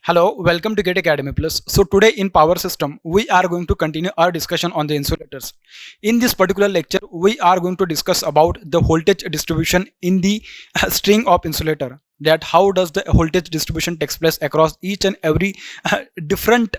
Hello, welcome to Get Academy Plus. So today in power system, we are going to continue our discussion on the insulators. In this particular lecture, we are going to discuss about the voltage distribution in the string of insulator. That how does the voltage distribution takes place across each and every different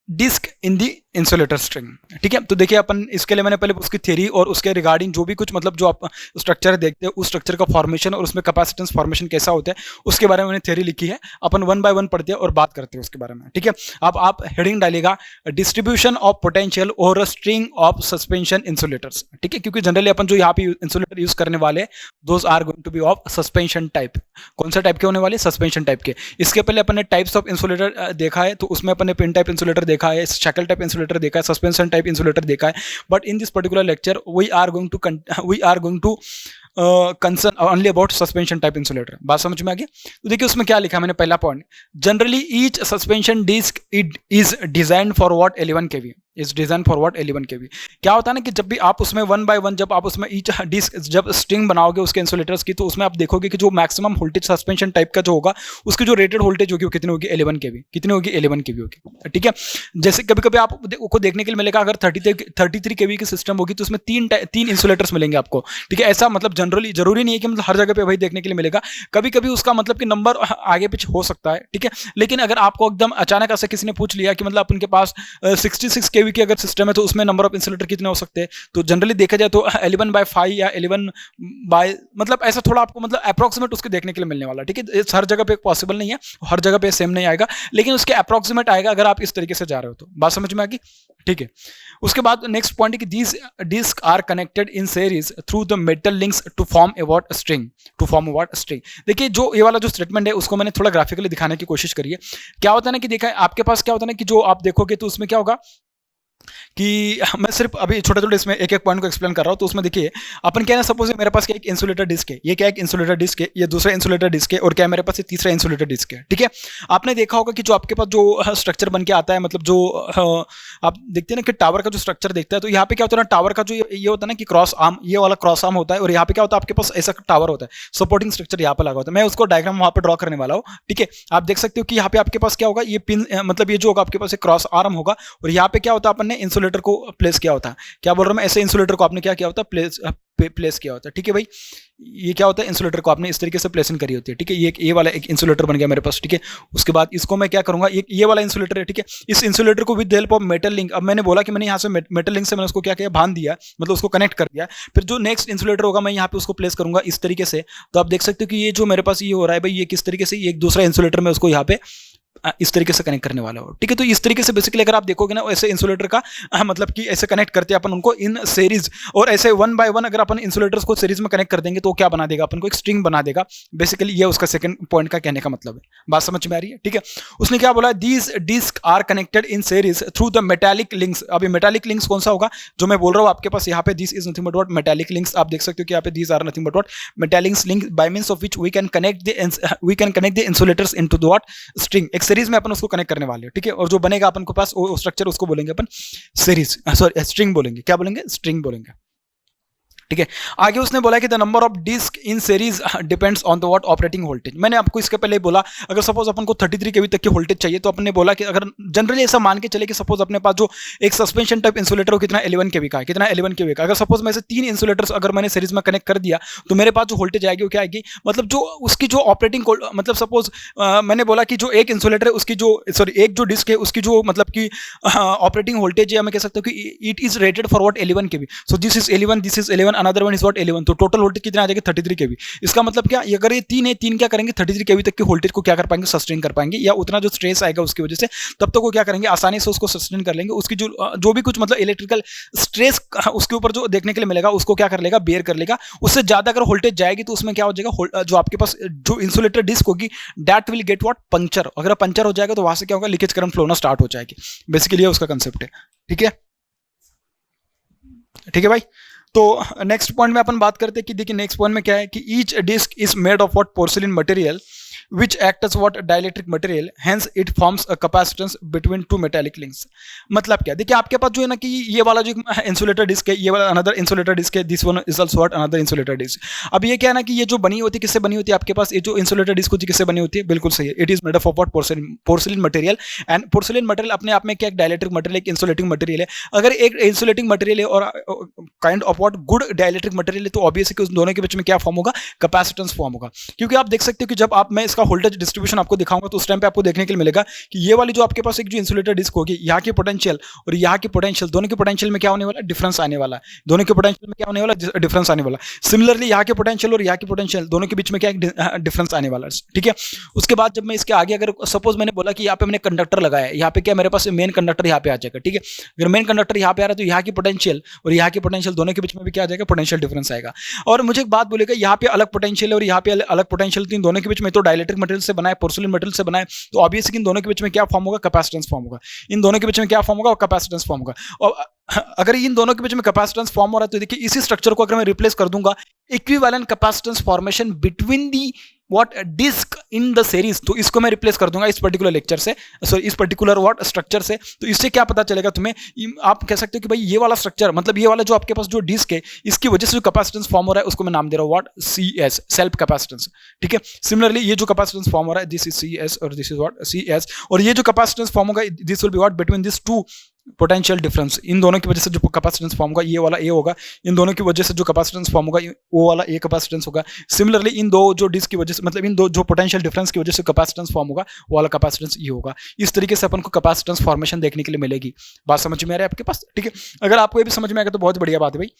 disc in the insulator string. ठीक है, तो देखिए अपन इसके लिए मैंने पहले उसकी theory और उसके रिगार्डिंग जो भी कुछ मतलब जो आप स्ट्रक्चर देखते हैं उस स्ट्रक्चर का फॉर्मेशन और उसमें कैपेसिटेंस फॉर्मेशन कैसा होता है उसके बारे में मैंने थ्योरी लिखी है। अपन वन बाय वन पढ़ते हैं और बात करते हैं उसके बारे में। ठीक है, अब आप हेडिंग डालिएगा डिस्ट्रीब्यूशन ऑफ पोटेंशियल और स्ट्रिंग ऑफ सस्पेंशन इंसुलेटर्स। ठीक है, क्योंकि जनरली अपन जो यहाँ पे इंसुलेटर यूज करने वाले those are going to be of suspension type. कौन सा टाइप के होने वाले? सस्पेंशन टाइप के। इसके पहले अपन ने टाइप्स ऑफ इंसुलेटर देखा है, तो उसमें अपन ने पिन टाइप इंसुलेटर देखा है, शैकल टाइप इंसुलेटर देखा है, सस्पेंशन टाइप इंसुलेटर देखा है। But in this particular lecture we are going to concern only about suspension type insulator. बात समझ में आ गई? तो देखिए उसमें क्या लिखा है मैंने। पहला point, generally each suspension disc it is design for what 11 kV is design for what 11 kV। क्या होता है ना कि जब भी आप उसमें वन बाय वन जब आप उसमें ईच डिस्क जब स्ट्रिंग बनाओगे उसके इंसुलेटर्स की, तो उसमें आप देखोगे कि जो मैक्सिमम वोल्टेज सस्पेंशन टाइप का जो होगा उसकी जो रेटेड वोल्टेज होगी वो कितनी होगी? 11 kV। कितनी होगी? 11 kV होगी। ठीक है, जैसे कभी कभी आपको देखने के लिए मिलेगा अगर 33 kV की सिस्टम होगी तो उसमें तीन इंसुलेटर्स मिलेंगे आपको। ठीक है, ऐसा मतलब जनरली जरूरी नहीं है कि मतलब हर जगह पे वही देखने के लिए मिलेगा। कभी कभी उसका मतलब कि नंबर आगे पीछे हो सकता है। ठीक है, लेकिन अगर आपको एकदम अचानक ऐसा किसी ने पूछ लिया कि मतलब उनके पास 66 kV की अगर सिस्टम है तो उसमें नंबर ऑफ इंसुलेटर कितने हो सकते हैं, तो जनरली देखा जाए तो 11/5 या 11 बाय मतलब ऐसा थोड़ा आपको मतलब अप्रोक्सीमेट उसके देखने के लिए मिलने वाला। ठीक है, हर जगह पे पॉसिबल नहीं है, हर जगह पे सेम नहीं आएगा, लेकिन उसके अप्रोक्सीमेट आएगा अगर आप इस तरीके से जा रहे हो तो। बात समझ में आ गई? ठीक है, उसके बाद नेक्स्ट पॉइंट है कि these disc are connected in series through the metal links to form a what string. देखिए जो ये वाला जो स्टेटमेंट है उसको मैंने थोड़ा ग्राफिकली दिखाने की कोशिश करी है। क्या होता है ना कि देखा आपके पास क्या होता है ना कि जो आप देखोगे तो उसमें क्या होगा कि मैं सिर्फ अभी छोटे छोटे इसमें एक एक पॉइंट को एक्सप्लेन कर रहा हूँ। तो उसमें देखिए अपन क्या है ना, सपोज मेरे पास क्या एक इंसुलेटर डिस्क है, ये क्या एक इंसुलेटर डिस्क है, ये दूसरा इंसुलेटर डिस्क है, और क्या मेरे पास ये तीसरा इंसुलेटर डिस्क है। ठीक है, आपने देखा होगा कि जो आपके पास जो स्ट्रक्चर बन के आता है, मतलब जो आप देखते हैं ना कि टावर का जो स्ट्रक्चर देखता है, तो यहाँ पे क्या होता है ना, टावर का जो ये होता है ना कि क्रॉस आर्म, ये वाला क्रॉस आर्म होता है, और यहाँ पे क्या होता है आपके पास ऐसा टावर होता है, सपोर्टिंग स्ट्रक्चर यहाँ पे लगा होता है। मैं उसको डायग्राम वहाँ पे ड्रॉ करने वाला हूँ। ठीक है, आप देख सकते हो कि यहाँ पे आपके पास क्या होगा, ये पिन मतलब ये जो होगा आपके पास एक क्रॉस आर्म होगा, और यहाँ पे क्या होता है अपन ने इंसुलेटर को प्लेस किया होता है। क्या बोल रहा हूं मैं, ऐसे इंसुलेटर को आपने क्या किया होता है? प्लेस किया होता है। ठीक है भाई, ये क्या होता है, इंसुलेटर को आपने इस तरीके से प्लेसमेंट करी होती है। ठीक है, ये वाला एक इंसुलेटर बन गया मेरे पास। ठीक है, उसके बाद इसको मैं क्या करूंगा, ये वाला इंसुलेटर है। ठीक है, इस इंसुलेटर को with the help of metal link, अब मैंने बोला कि मैंने यहाँ से मेटल लिंक से मैंने उसको क्या किया, बांध दिया, मतलब उसको कनेक्ट कर दिया। फिर जो नेक्स्ट इंसुलेटर होगा मैं यहाँ पे उसको प्लेस करूंगा इस तरीके से। तो आप देख सकते हो कि ये जो मेरे पास ये हो रहा है भाई, ये किस तरीके से एक दूसरा इंसुलेटर में उसको यहाँ पे इस तरीके से कनेक्ट करने वाला हो। ठीक है, तो इस तरीके से बेसिकली अगर आप देखोगे ना ऐसे इंसुलेटर का मतलब कि ऐसे कनेक्ट करते हैं अपन उनको इन सीरीज, और ऐसे वन बाय वन अगर अपन इंसुलेटर्स को सीरीज में कनेक्ट कर देंगे तो क्या बना देगा अपन को, एक स्ट्रिंग बना देगा। बेसिकली ये उसका सेकंड पॉइंट का कहने का मतलब है। बात समझ में आ रही है? ठीक है, उसने क्या बोला, these disc are connected in series through the metallic links. अभी मेटालिक लिंक्स कौन सा होगा जो मैं बोल रहा हूँ आपके पास यहाँ पे, this is nothing but what metallic links. आप देख सकते हो कि यहाँ पे these are nothing but what metallic link by means of which we can connect the insulators into the what string. एक सीरीज में अपन उसको कनेक्ट करने वाले हैं। ठीक है, और जो बनेगा अपन के पास वो स्ट्रक्चर उसको बोलेंगे अपन सीरीज, सॉरी स्ट्रिंग बोलेंगे। क्या बोलेंगे? स्ट्रिंग बोलेंगे। ठीक है, आगे उसने बोला कि the number of disc in series depends on the what operating voltage. मैंने आपको इसके पहले बोला अगर सपोज अपन को 33 kV तक की वोल्टेज चाहिए तो अपन ने बोला कि अगर जनरली ऐसा मान के चले कि सपोज अपने पास जो एक सस्पेंशन टाइप इंसुलेटर हो कितना 11 kV का है, कितना 11 kV का। अगर सपोज मैं से 3 इंसुलेटर्स अगर मैंने सीरीज में कनेक्ट कर दिया तो मेरे पास जो वोल्टेज आएगी वो क्या आएगी, मतलब जो उसकी जो ऑपरेटिंग मतलब सपोज मैंने बोला कि जो एक इंसुलेटर है उसकी जो सॉरी एक जो डिस्क है उसकी जो मतलब कि ऑपरेटिंग वोल्टेज है, मैं कह सकता हूँ कि it is rated for what 11 kV। So this is 11, this is 11, another one is what 11। तो टोटल वोल्टेज कितना आ जाएगा? 33 kV। इसका मतलब क्या, अगर ये तीन है, तीन क्या करेंगे 33 kV तक के वोल्टेज को क्या कर पाएंगे? सस्टेन कर पाएंगे, या उतना जो स्ट्रेस आएगा उसकी वजह से तब तक वो क्या करेंगे, आसानी से उसको सस्टेन कर लेंगे। उसकी जो भी कुछ मतलब इलेक्ट्रिकल स्ट्रेस उसके ऊपर जो देखने के लिए मिलेगा उसको क्या कर लेगा, बेयर कर लेगा। उससे ज्यादा अगर वोल्टेज जाएगी तो उसमें क्या हो जाएगा, जो आपके पास जो इंसुलेटर डिस्क होगी that will get what puncture. अगर पंक्चर हो जाएगा तो वहां से क्या होगा, लीकेज करंट फ्लो होना स्टार्ट हो जाएगी। बेसिकली ये उसका कंसेप्ट है। ठीक है, ठीक है भाई। तो नेक्स्ट पॉइंट में अपन बात करते हैं कि देखिए नेक्स्ट पॉइंट में क्या है कि each disc is made of what porcelain material which act as what dielectric material, hence it forms a capacitance between two metallic links. मतलब क्या, देखिए आपके पास जो है ना कि ये वाला जो इंसुलेटर डिस्क है, ये वाला अनदर इंसुलेटर डिस्क है, this one is also what another insulator disc. अब ये क्या है ना कि ये जो बनी होती है किससे बनी होती है आपके पास, ये जो इंसुलेटर डिस्क होती है किससे बनी होती है, बिल्कुल सही है, it is made of what porcelain material. And porcelain material अपने आप में क्या एक डाइलेक्ट्रिक मटेरियल, एक इंसुलेटिंग मटेरियल है. अगर एक इंसुलेटिंग मटेरियल है और kind of what good dielectric material है, तो ऑब्वियसली कि उस दोनों के बीच में क्या फॉर्म होगा, कैपेसिटेंस फॉर्म होगा. क्योंकि आप देख सकते हो कि जब आप मैं इसका वोल्टेज डिस्ट्रीब्यूशन आपको दिखाऊंगा तो उस टाइम पे आपको देखने के लिए मिलेगा कि ये वाली जो आपके पास एक जो इंसुलेटर डिस्क होगी, यहाँ की पोटेंशियल और यहाँ की पोटेंशियल, दोनों की पोटेंशियल में क्या होने वाला है, डिफरेंस आने वाला है. दोनों के पोटेंशियल में क्या होने वाला है, डिफरेंस आने वाला. सिमिलरली यहाँ के पोटेंशियल और यहाँ की पोटेंशियल दोनों के बीच में क्या डिफरेंस आने वाला है. ठीक है, उसके बाद जब मैं इसके आगे अगर सपोज मैंने बोला कि यहाँ पे मैंने कंडक्टर लगाया है, यहाँ पे क्या मेरे पास मेन कंडक्टर यहाँ पे आ जाएगा. ठीक है, अगर मेन कंडक्टर यहाँ पे आ रहा है तो यहाँ की पोटेंशियल और यहाँ की पोटेंशियल दोनों के बीच में भी क्या आ जाएगा, पोटेंशियल डिफरेंस आएगा. और मुझे एक बात बोलेगा, यहाँ पे अलग पोटेंशियल है और यहाँ पे अलग पोटेंशियल, तीन दोनों के बीच में तो डाइलेक्ट्रिक मटेरियल से बनाए, पोर्सिलिन मटेरियल से बनाए, तो ऑब्वियसली इन दोनों के बीच में क्या फॉर्म होगा, कैपेसिटेंस फॉर्म होगा. इन दोनों के बीच में क्या फॉर्म होगा, कैपेसिटेंस फॉर्म होगा. और अगर इन दोनों के बीच में कैपेसिटेंस फॉर्म हो रहा है तो देखिए इसी स्ट्रक्चर को अगर मैं रिप्लेस कर दूंगा, equivalent capacitance formation between the what disc in the series, तो इसको मैं रिप्लेस कर दूंगा इस पर्टिकुलर लेक्चर से, सो इस पर्टिकुलर व्हाट स्ट्रक्चर से. तो इससे क्या पता चलेगा तुम्हें, आप कह सकते हो कि भाई ये वाला स्ट्रक्चर मतलब ये वाला जो आपके पास जो डिस्क है, इसकी वजह से जो कैपेसिटेंस फॉर्म हो रहा है उसको मैं नाम दे रहा हूँ व्हाट, CS, सेल्फ कैपेसिटेंस. ठीक है, सिमिलरली ये जो कैपेसिटेंस फॉर्म हो रहा है, दिस इज CS और दिस इज व्हाट CS, और ये जो कैपेसिटेंस फॉर्म होगा, this will be what between this two potential difference. इन दोनों की वजह से जो कैपेसिटेंस फॉर्म होगा ये वाला A होगा, इन दोनों की वजह से जो कैपेसिटेंस फॉर्म होगा वो वाला A कैपेसिटेंस होगा. सिमिलरली इन दो जो डिस्क की वजह से मतलब इन दो जो पोटेंशियल डिफरेंस की वजह से कैपेसिटेंस फॉर्म होगा वो वाला कैपेसिटेंस ये होगा. इस तरीके से अपन को कैपेसिटेंस फॉर्मेशन देखने के लिए मिलेगी. बात समझ में आ रही है आपके पास. ठीक है, अगर आपको ये भी समझ में आएगा तो बहुत बढ़िया बात है भाई.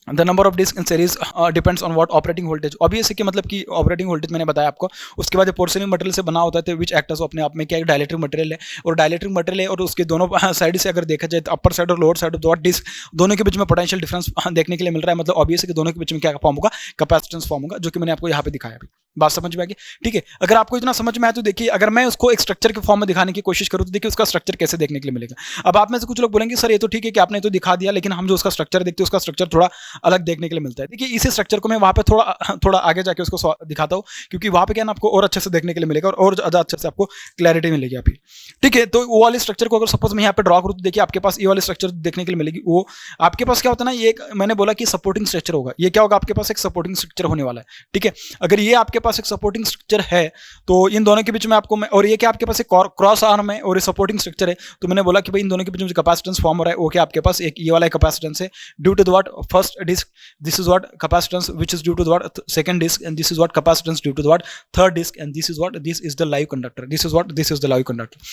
The number of disc in series depends on what operating voltage. Obviously कि मतलब कि ऑपरेटिंग वोल्टेज मैंने बताया आपको. उसके बाद पोर्सिलिन मटेरियल से बना होता है, विच एक्टर्स अपने आप में क्या एक डाइलेक्ट्रिक मटेरियल है, और डाइलेक्ट्रिक मटेरियल है और उसके दोनों साइड से अगर देखा जाए तो अपर साइड और लोअर साइड ऑफ डिस्क दोनों के बीच में पोटेंशियल डिफरेंस देखने के लिए मिल रहा है. मतलब ऑब्वियसली कि दोनों के बीच में क्या फॉर्म होगा, कैपेसिटेंस फॉर्म होगा, जो कि मैंने आपको यहाँ पे दिखाया अभी. बात समझ में आ गई. ठीक है, अगर आपको इतना समझ में आया तो देखिए अगर मैं उसको एक स्ट्रक्चर के फॉर्म में दिखाने की कोशिश करूँ तो देखिए उसका स्ट्रक्चर कैसे देखने के लिए मिलेगा. अब आप में से कुछ लोग बोलेंगे सर ये तो ठीक है कि आपने तो दिखा दिया, लेकिन हम जो उसका स्ट्रक्चर देखते हैं उसका स्ट्रक्चर थोड़ा अलग देखने के लिए मिलता है. देखिए इसी स्ट्रक्चर को मैं वहाँ पे थोड़ा आगे जाके उसको दिखाता हूँ, क्योंकि वहाँ पे क्या ना आपको और अच्छे से देखने के लिए मिलेगा और ज़्यादा अच्छे से आपको क्लैरिटी मिलेगी आपकी. ठीक है, तो वो वाले स्ट्रक्चर को अगर सपोज मैं यहाँ पे ड्रॉ करूँ तो देखिए आपके पास ये वाले स्ट्रक्चर देखने के लिए मिलेगी. वो आपके पास क्या होता है ना, ये मैंने बोला कि सपोर्टिंग स्ट्रक्चर होगा. ये क्या होगा, आपके पास एक सपोर्टिंग स्ट्रक्चर होने वाला है. ठीक है, अगर ये आपके पास एक सपोर्टिंग स्ट्रक्चर है तो इन दोनों के बीच में आपको और ये क्या आपके पास एक क्रॉस आर्म है और ये सपोर्टिंग स्ट्रक्चर है, तो मैंने बोला कि भाई इन दोनों के बीच में जो कैपेसिटेंस फॉर्म हो रहा है वो क्या आपके पास एक ये वाला कैपेसिटेंस है due to the what first disc, this is what capacitance which is due to the what second disk, and this is what capacitance due to the what third disk, and this is the live conductor. This is the live conductor.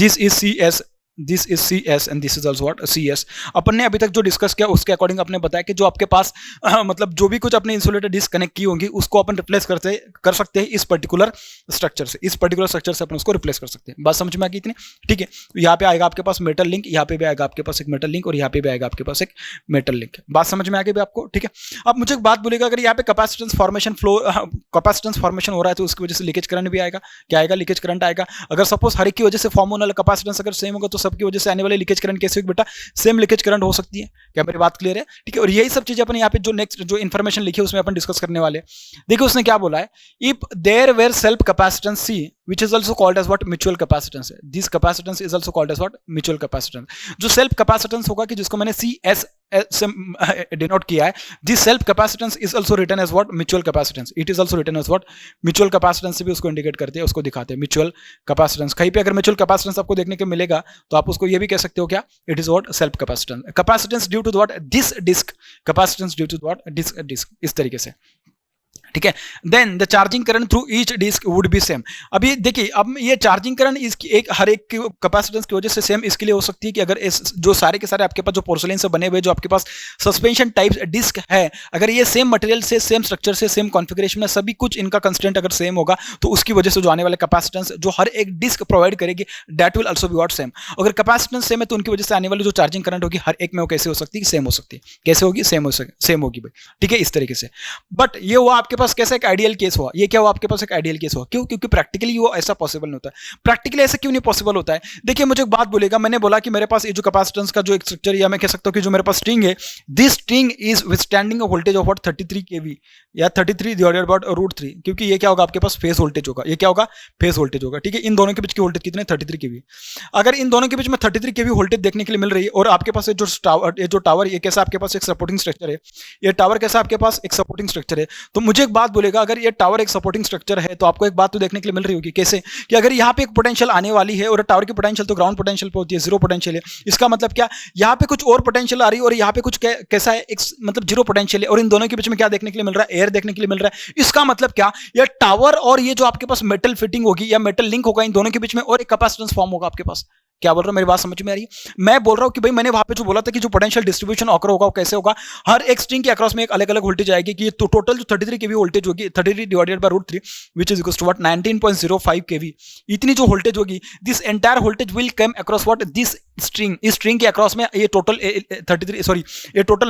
This is CS, this is CS and this is also what CS. अपन ने अभी तक जो discuss किया उसके according अपने बताया कि जो आपके पास मतलब जो भी कुछ अपने इंसुलेटर डिस्क कनेक्ट की होंगी उसको अपन रिप्लेस कर सकते हैं इस पर्टिकुलर स्ट्रक्चर से. इस पर्टिकुलर स्ट्रक्चर से अपन उसको रिप्लेस कर सकते हैं. बात समझ में आ गई इतनी. ठीक है, तो यहाँ पे आएगा आपके पास मेटल लिंक, यहाँ पे भी आएगा आपके पास एक मेटल लिंक और यहाँ पे भी आएगा आपके पास एक मेटल लिंक. बात समझ में आ गई आपको. ठीक है, अब मुझे एक बात बोलेगा, अगर यहाँ पे कैपेसिटेंस फॉर्मेशन हो रहा है तो उसकी वजह से लीकेज करंट भी आएगा. क्या आएगा, लीकेज करंट आएगा. अगर सपोज हर एक की वजह से फॉर्म होने वाला कैपेसिटेंस अगर सेम होगा तो सबकी वजह से आने वाले लीकेज करंट कैसे होगी बेटा, सेम लीकेज करंट हो सकती है. क्या मेरी बात क्लियर है. ठीक है, और यही सब चीजें अपन यहाँ पे जो नेक्स्ट जो इन्फॉर्मेशन लिखी है उसमें अपन डिस्कस करने वाले. देखिए उसने क्या बोला है, if there were self capacitance C which is also called as what mutual capacitance. This capacitance is also called as what mutual capacitance. जो सेल्फ कैपेसिटेंस होगा कि जिसको मैंने CS से डिनोट किया है, this self capacitance is also written as what, mutual capacitance. It is also written as what, mutual capacitance से भी उसको इंडिकेट करते हैं, उसको दिखाते हैं म्यूचुअल कैपेसिटेंस. कहीं पे अगर म्यूचुअल कैपेसिटेंस आपको देखने को मिलेगा तो आप उसको ये भी कह सकते हो क्या, it is what self capacitance. Capacitance due to what this disc, capacitance due to what disc, इस तरीके से. ठीक है, then the charging current through each disc would be same. अभी देखिए अब ये चार्जिंग करंट इसकी एक हर एक कैपेसिटेंस की वजह से सेम इसके लिए हो सकती है कि अगर जो सारे के सारे आपके पास जो पोर्सिलिन से बने हुए जो आपके पास सस्पेंशन टाइप डिस्क है, अगर ये सेम मटेरियल से सेम स्ट्रक्चर से सेम कॉन्फ़िगरेशन में सभी कुछ इनका कंस्टेंट अगर सेम होगा तो उसकी वजह से जो आने वाले कैपेसिटेंस जो हर एक डिस्क प्रोवाइड करेगी that will also be what same. अगर कैपेसिटेंस सेम है तो उनकी वजह से आने वाली जो चार्जिंग करंट होगी हर एक में वो कैसे हो सकती है, सेम हो सकती है. कैसे होगी, सेम होगी भाई. ठीक है, इस तरीके से. बट ये हुआ आपके पास कैसा एक आइडियल केस हुआ, ये क्या हुआ आपके पास एक आइडियल केस हुआ, क्यों? क्योंकि प्रैक्टिकली वो ऐसा पॉसिबल नहीं होता है। प्रैक्टिकली ऐसा क्यों नहीं पॉसिबल होता है? देखिए मुझे एक बात बोलेगा, मैंने बोला कि मेरे पास ये जो कैपेसिटेंस का जो एक स्ट्रक्चर, या मैं कह सकता हूं कि जो मेरे पास स्ट्रिंग है, this string is withstanding a voltage of what 33 केवी या 33 डिवाइडेड बाय √3, क्योंकि ये क्या होगा आपके पास फेस वोल्टेज होगा, ये क्या होगा फेस वोल्टेज होगा, ठीक है। इन दोनों के बीच की वोल्टेज कितने 33 केवी। अगर इन दोनों के बीच में 33 केवी वोल्टेज देखने के लिए मिल रही है और आपके पास ये जो टावर ये कैसा आपके पास एक सपोर्टिंग स्ट्रक्चर है, ये टावर कैसा आपके पास एक सपोर्टिंग स्ट्रक्चर है, तो मुझे एक बात बोलेगा, अगर ये टावर एक सपोर्टिंग स्ट्रक्चर है तो आपको एक बात तो देखने के लिए मिल रही होगी, कैसे कि अगर यहाँ पे एक पोटेंशियल आने वाली है और टावर की पोटेंशियल तो ग्राउंड पोटेंशियल पे होती है, जीरो पोटेंशियल है, इसका मतलब क्या, यहाँ पे कुछ और पोटेंशियल आ रही है और यहाँ पे कुछ कैसा है एक मतलब जीरो पोटेंशियल है, और इन दोनों के बीच में क्या देखने के लिए मिल रहा है, एयर देखने के लिए मिल रहा है। इसका मतलब क्या, ये टावर और ये जो आपके पास मेटल फिटिंग होगी या मेटल लिंक होगा, इन दोनों के बीच में और एक कैपेसिटेंस फॉर्म होगा आपके पास। क्या बोल रहा हूं, मेरी बात समझ में आ रही है? मैं बोल रहा हूं कि भाई मैंने वहां पे जो बोला था कि जो पोटेंशियल डिस्ट्रीब्यूशन ऑकर होगा वो कैसे होगा, हर एक स्ट्रिंग के अक्रॉस में एक अलग अलग वोल्टेज आएगी कि तो टोटल जो 33 केवी वोल्टेज होगी, 33 divided by √3 which is equals to what 19.05 KV, इतनी जो वोल्टेज होगी, this entire voltage will come across what this string, इस स्ट्रिंग के अक्रॉस में ये टोटल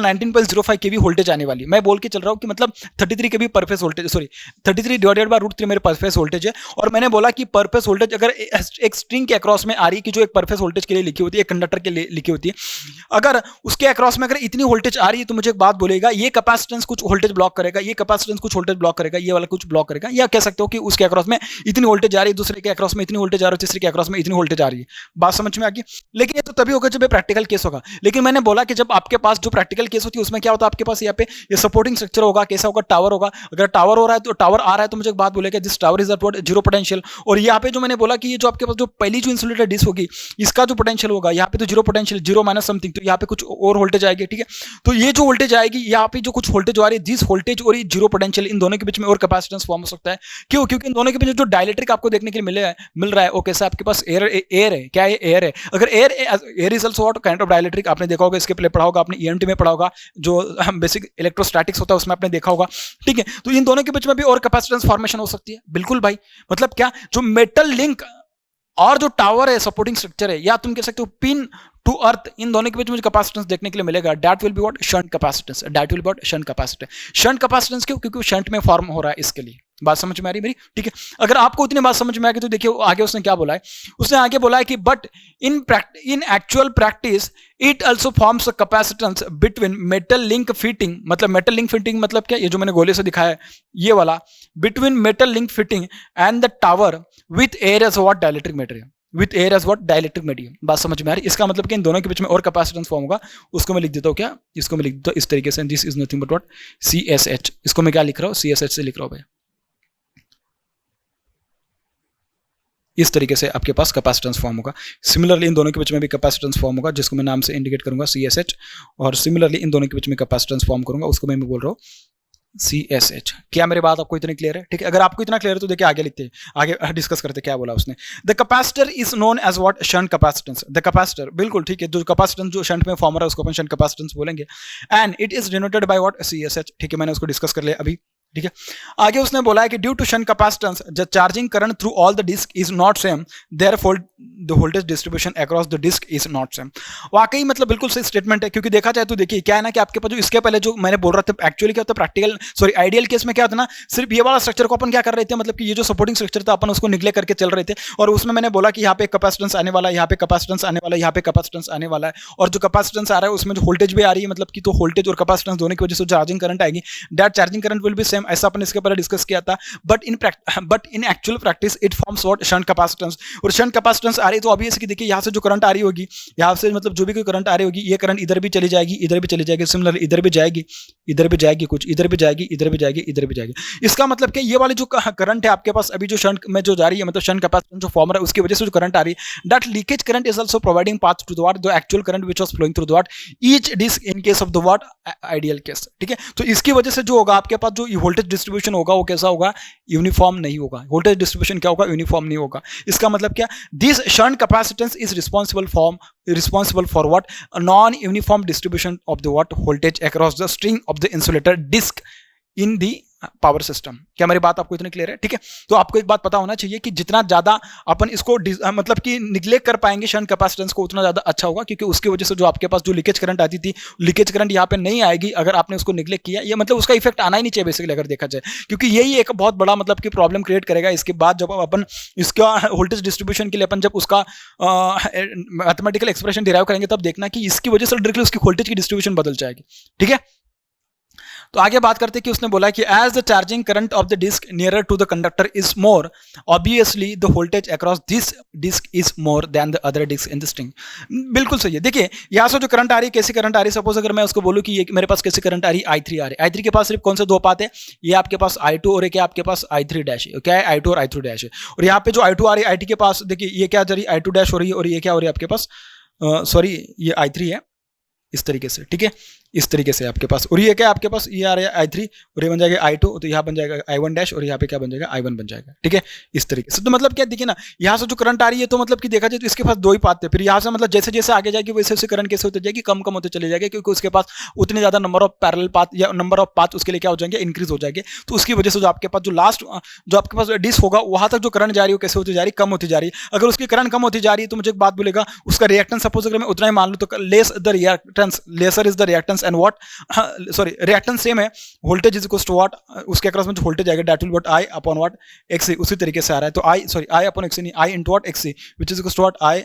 19.05 केवी वोल्टेज आने वाली। मैं बोल के चल रहा हूं कि मतलब 33 केवी पर फेस वोल्टेज, 33 डिवाइडेड बाय √3 मेरे पर फेस वोल्टेज है, और मैंने बोला कि पर फेस वोल्टेज अगर एक स्ट्रिंग के अक्रॉस में आ रही कि जो एक पर फेस वोल्टेज के लिए लिखी होती है, एक कंडक्टर के लिए लिखी होती है, अगर उसके अक्रॉस में अगर इतनी वोल्टेज आ रही है तो मुझे एक बात बोलेगा, ये कैपेसिटेंस कुछ वोल्टेज ब्लॉक करेगा, ये कैपेसिटेंस कुछ वोल्टेज ब्लॉक करेगा, ये वाला कुछ ब्लॉक करेगा, या कह सकते हो कि उसके अक्रॉस में इतनी वोल्टेज आ रही है, दूसरे के अक्रॉस में इतनी वोल्टेज आ रही है, तीसरे के अक्रॉस में इतनी वोल्टेज आ रही है। बात समझ में आ गई? लेकिन ये तो तभी होगा जब प्रैक्टिकल केस होगा। लेकिन मैंने बोला कि जब आपके पास जो प्रैक्टिकल केस होती है उसमें क्या होता है, आपके पास यहाँ पे ये सपोर्टिंग स्ट्रक्चर होगा, कैसा होगा, टावर होगा। अगर टावर हो रहा है तो टावर आ रहा है तो मुझे एक बात बोलेगा, this tower is at zero potential, और यहाँ पे जो मैंने बोला कि ये जो आपके पास जो पहली जो इंसुलेटर डिस्क होगी इसका जो पोटेंशियल होगा, यहाँ पे तो zero potential, zero minus something, तो यहाँ पे कुछ और वोल्टेज आएगी, ठीक है। तो ये जो वोल्टेज आएगी, यहाँ पे जो कुछ वोल्टेज आ रही है, दिस वोल्टेज और ये जीरो पोटेंशियल, इन दोनों के बीच में और कैपेसिटेंस फॉर्म हो सकता है। क्यों? क्योंकि इन दोनों के बीच जो डायइलेक्ट्रिक आपको देखने के लिए मिल रहा है वो कैसा आपके पास एयर है। क्या है? एयर है। अगर air is also what kind of dielectric, आपने देखा होगा, इसके पहले पढ़ा होगा आपने ईएमटी में पढ़ा होगा, जो बेसिक इलेक्ट्रोस्टैटिक्स होता है उसमें आपने देखा होगा, ठीक है। तो इन दोनों के बीच में भी और कैपेसिटेंस फॉर्मेशन हो सकती है, बिल्कुल भाई। मतलब क्या, जो मेटल लिंक और जो टावर है, सपोर्टिंग स्ट्रक्चर है, या तुम कह सकते हो पिन टू अर्थ, इन दोनों के बीच में जो कैपेसिटेंस देखने के लिए मिलेगा, that will be what shunt capacitance, that will be what shunt capacitance. Shunt capacitance क्यों? क्योंकि शंट में फॉर्म हो रहा है, इसके लिए। बात समझ में आ रही मेरी? ठीक है। अगर आपको इतनी बात समझ में आ गई तो देखिए आगे उसने क्या बोला है। उसने आगे बोला है कि but in actual practice it also forms a capacitance between metal link fitting, मतलब मेटल लिंक फिटिंग मतलब क्या, ये जो मैंने गोले से दिखाया है ये वाला, between metal link fitting and the tower with air as what dielectric material, with air as what dielectric medium. बात समझ में आ रही? इसका मतलब कि इन दोनों के बीच में और कैपेसिटेंस फॉर्म होगा। उसको मैं लिख देता हूँ क्या, इसको मैं लिख देता हूँ इस तरीके से, this is nothing but what CSH। इसको मैं क्या लिख रहा हूँ, CSH से लिख रहा हूँ भाई। इस तरीके से आपके पास कैपेसिटेंस फॉर्म होगा। सिमिलरली इन दोनों के बीच में भी कैपेसिटेंस फॉर्म होगा, जिसको मैं नाम से इंडिकेट करूंगा CSH, और सिमिलरली इन दोनों के बीच में कैपेसिटेंस फॉर्म करूंगा, उसको मैं बोल रहा हूँ CSH। क्या मेरी बात आपको इतनी क्लियर है? ठीक है। अगर आपको इतना क्लियर है तो देखिए आगे लिखते हैं, आगे डिस्कस करते क्या बोला उसने। The capacitor is known as what shunt capacitance. The capacitor, बिल्कुल ठीक है, जो कैपेसिटेंस जो शंट में फॉर्म हो रहा है उसको अपन शंट कैपेसिटेंस बोलेंगे, and it is denoted by what CSH। ठीक है, मैंने उसको डिस्कस कर लिया अभी, ठीक है। आगे उसने बोला है कि due to shunt capacitance the charging current through all the disc is not same, therefore the voltage distribution across the disc is not same. वाकई मतलब बिल्कुल सही स्टेटमेंट है, क्योंकि देखा जाए तो देखिए क्या है ना कि आपके पास जो इसके पहले जो मैंने बोल रहा था, एक्चुअली क्या होता है प्रैक्टिकल सॉरी आइडियल केस में क्या होता है ना, सिर्फ ये वाला स्ट्रक्चर को अपन क्या कर रहे थे, मतलब कि ये जो सपोर्टिंग स्ट्रक्चर था अपन उसको निगलेक्ट करके चल रहे थे, और उसमें मैंने बोला कि यहाँ पे कैपेसिटेंस आने वाला है, यहाँ पे कैपेसिटेंस आने वाला है, यहाँ पे कैपेसिटेंस आने वाला है, और जो कैपेसिटेंस आ रहा है उसमें जो वोल्टेज भी आ रही है, मतलब कि तो वोल्टेज और कैपेसिटेंस दोनों की वजह से चार्जिंग करंट आएगी, that charging current will be same, ऐसा अपन इसके पहले डिस्कस किया था। But in actual practice it forms what shunt capacitance, और शंट कैपेसिटेंस आ रही है तो ऑब्वियसली देखिए यहाँ से जो करंट आ रही होगी, यहाँ से मतलब जो भी कोई करंट आ रही होगी, ये करंट इधर भी चली जाएगी, इधर भी चली जाएगी, सिमिलरली इधर भी जाएगी, इधर भी जाएगी, कुछ इधर भी जाएगी, इधर भी जाएगी, इधर भी जाएगी। इसका मतलब कि ये वाली जो करंट है आपके पास अभी जो शंट में जो जा रही है, मतलब शंट कैपेसिटेंस जो फॉर्म है उसकी वजह से जो करंट आ रही है, that leakage current is also providing path to the what the actual current which was flowing through the what each disc in case of the what ideal case. ठीक है, तो इसकी वजह से जो होगा आपके पास जो वोल्टेज डिस्ट्रीब्यूशन होगा वो कैसा होगा, यूनिफॉर्म नहीं होगा। वोल्टेज डिस्ट्रीब्यूशन क्या होगा, यूनिफॉर्म नहीं होगा। इसका मतलब क्या, this shunt capacitance is responsible for what a non-uniform distribution of the what voltage across the string of the insulator disc in the power system. क्या मेरी बात आपको इतनी क्लियर है? ठीक है, तो आपको एक बात पता होना चाहिए कि जितना ज्यादा अपन इसको मतलब कि निग्लेक्ट कर पाएंगे शंट कैपेसिटेंस को, उतना ज्यादा अच्छा होगा, क्योंकि उसकी वजह से जो आपके पास जो लीकेज करंट आती थी, लीकेज करंट यहाँ पे नहीं आएगी अगर आपने उसको निग्लेक्ट किया। ये मतलब उसका इफेक्ट आना ही नहीं चाहिए बेसिकली अगर देखा जाए, क्योंकि यही एक बहुत बड़ा मतलब कि प्रॉब्लम क्रिएट करेगा। इसके बाद जब अपन इसका वोल्टेज डिस्ट्रीब्यूशन के लिए अपन जब उसका मैथमेटिकल एक्सप्रेशन डिराइव करेंगे, तब देखना कि इसकी वजह से डायरेक्टली उसकी वोल्टेज की डिस्ट्रीब्यूशन बदल जाएगी। ठीक है, तो आगे बात करते हैं कि उसने बोला कि as the charging current of the disc nearer to the conductor is more, obviously the voltage across this disc is more than the other disc in the string. बिल्कुल सही है। देखिए यहाँ से जो करंट आ रही है, कैसी करंट आ रही है, सपोज अगर मैं उसको बोलूँ कि ये मेरे पास कैसी करंट आ रही है, i3 आ रही है। i3 के पास सिर्फ कौन से दो पाथ है, ये आपके पास i2 और एक आपके पास i3 डैश है। क्या है, i2 और i3 डैश है। और यहाँ पे जो i2 आ रही है, i2 के पास देखिए ये क्या जा रही है, i2 डैश हो रही है, और ये क्या हो रही है आपके पास, सॉरी ये i3 है इस तरीके से। ठीक है, इस तरीके से आपके पास, और ये क्या आपके पास, ये आ रहा है i3 और ये बन जाएगा i2, तो यहाँ बन जाएगा i1 डैश और यहाँ पे क्या बन जाएगा, i1 बन जाएगा। ठीक है, इस तरीके से। तो मतलब क्या देखिए ना, यहाँ से जो करंट आ रही है, तो मतलब कि देखा जाए तो इसके पास दो ही पाथ थे। फिर यहाँ से मतलब जैसे जैसे आगे जाएगी वैसे वैसे करंट कैसे होते जाएगी, कम कम होते चले जाएगा, क्योंकि उसके पास उतने ज्यादा नंबर ऑफ पैरेलल पाथ या नंबर ऑफ पाथ उसके लिए क्या हो जाएंगे, इंक्रीज हो जाएंगे। तो उसकी वजह से जो आपके पास जो लास्ट जो आपके पास डिस्क होगा, वहां तक जो करंट जा रही है कैसे होती जा रही है, कम होती जा रही है। अगर उसकी करंट कम होती जा रही है, तो मुझे एक बात बोलेगा, उसका रिएक्टेंस सपोज अगर मैं उतना ही मान लूँ, तो less the reactance, lesser is the reactance and what, sorry reactance same है, voltage is equal to what, उसके अक्रॉस में जो वोल्टेज आएगा that will what I upon what XC, उसी तरीके से आ रहा है। तो I sorry I upon XC नहीं, I into what XC which is equal to what I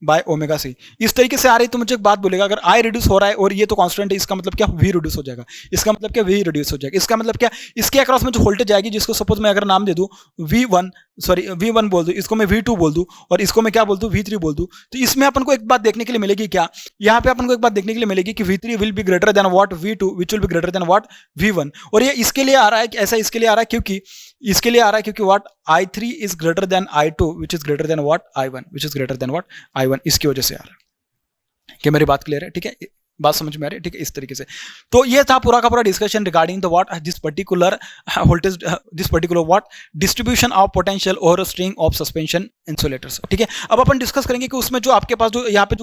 by omega C, इस तरीके से आ रही है। तो मुझे एक बात बोलेगा, अगर आई रिड्यूस हो रहा है और ये तो कांस्टेंट है, इसका मतलब क्या, वी रिड्यूस हो जाएगा। इसका मतलब क्या, वी रिड्यूस हो जाएगा। इसका मतलब क्या, इसके अक्रॉस में जो वोल्टेज आएगी, जिसको सपोज मैं अगर नाम दे दूं V1, सॉरी V1 बोल दूं, इसको मैं V2 बोल दूं, और इसको मैं क्या बोल दूं, V3 बोल दूं, तो इसमें अपन को एक बात देखने के लिए मिलेगी, क्या यहाँ पे अपन को एक बात देखने के लिए मिलेगी कि V3 will be greater than what V2 which will be greater than what V1। और ये इसके लिए आ रहा है, ऐसा इसके लिए आ रहा है क्योंकि इसके लिए आ रहा है क्योंकि what I3 is greater than I2 which is greater than what I1 which is greater than what I1, इसकी वजह से आ रहा है। क्या मेरी बात क्लियर है? ठीक है, बात समझ में आ रही है? ठीक है, इस तरीके से। तो ये था पूरा का पूरा discussion regarding the what this particular voltage, this particular what distribution of potential और स्ट्रिंग ऑफ सस्पेंशन इंसुलेटर्स। ठीक है, अब अपन डिस्कस करेंगे कि उसमें जो आपके पास जो यहाँ पे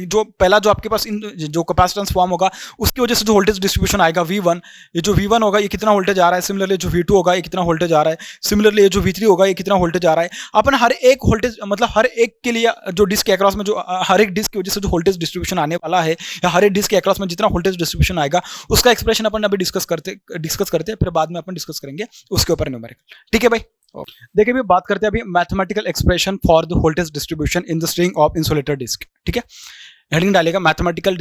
जो पहला जो आपके पास जो कैपेसिटेंस फॉर्म होगा, उसकी वजह से जो वोल्टेज डिस्ट्रीब्यूशन आएगा V1, ये जो V1 होगा ये कितना वोल्टेज आ रहा है, सिमिलरली जो V2 होगा ये कितना वोल्टेज आ रहा है, सिमिलरली ये जो V3 होगा ये कितना वोल्टेज आ रहा है। अपन हर एक वोल्टेज मतलब हर एक के लिए जो डिस्क के अक्रॉस में जो हर एक डिस्क की वजह से जो वोल्टेज डिस्ट्रीब्यूशन आने वाला है, या हर एक डिस्क के अक्रॉस में जितना वोल्टेज डिस्ट्रीब्यूशन आएगा, उसका एक्सप्रेशन अपन अभी डिस्कस करते फिर बाद में अपन डिस्कस करेंगे उसके ऊपर न्यूमेरिकल। ठीक है भाई, देखिए अभी बात करते हैं अभी mathematical expression for the voltage distribution in the string of insulator disc. ठीक है, हेडिंग डालेगा mathematical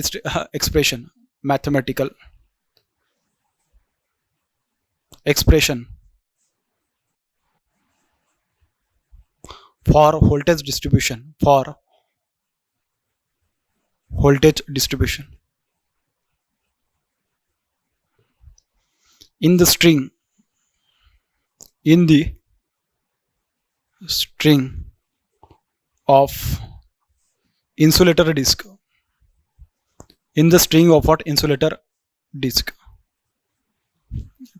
expression, mathematical expression for voltage distribution, for voltage distribution in the string of insulator disk, in the string of what insulator disk।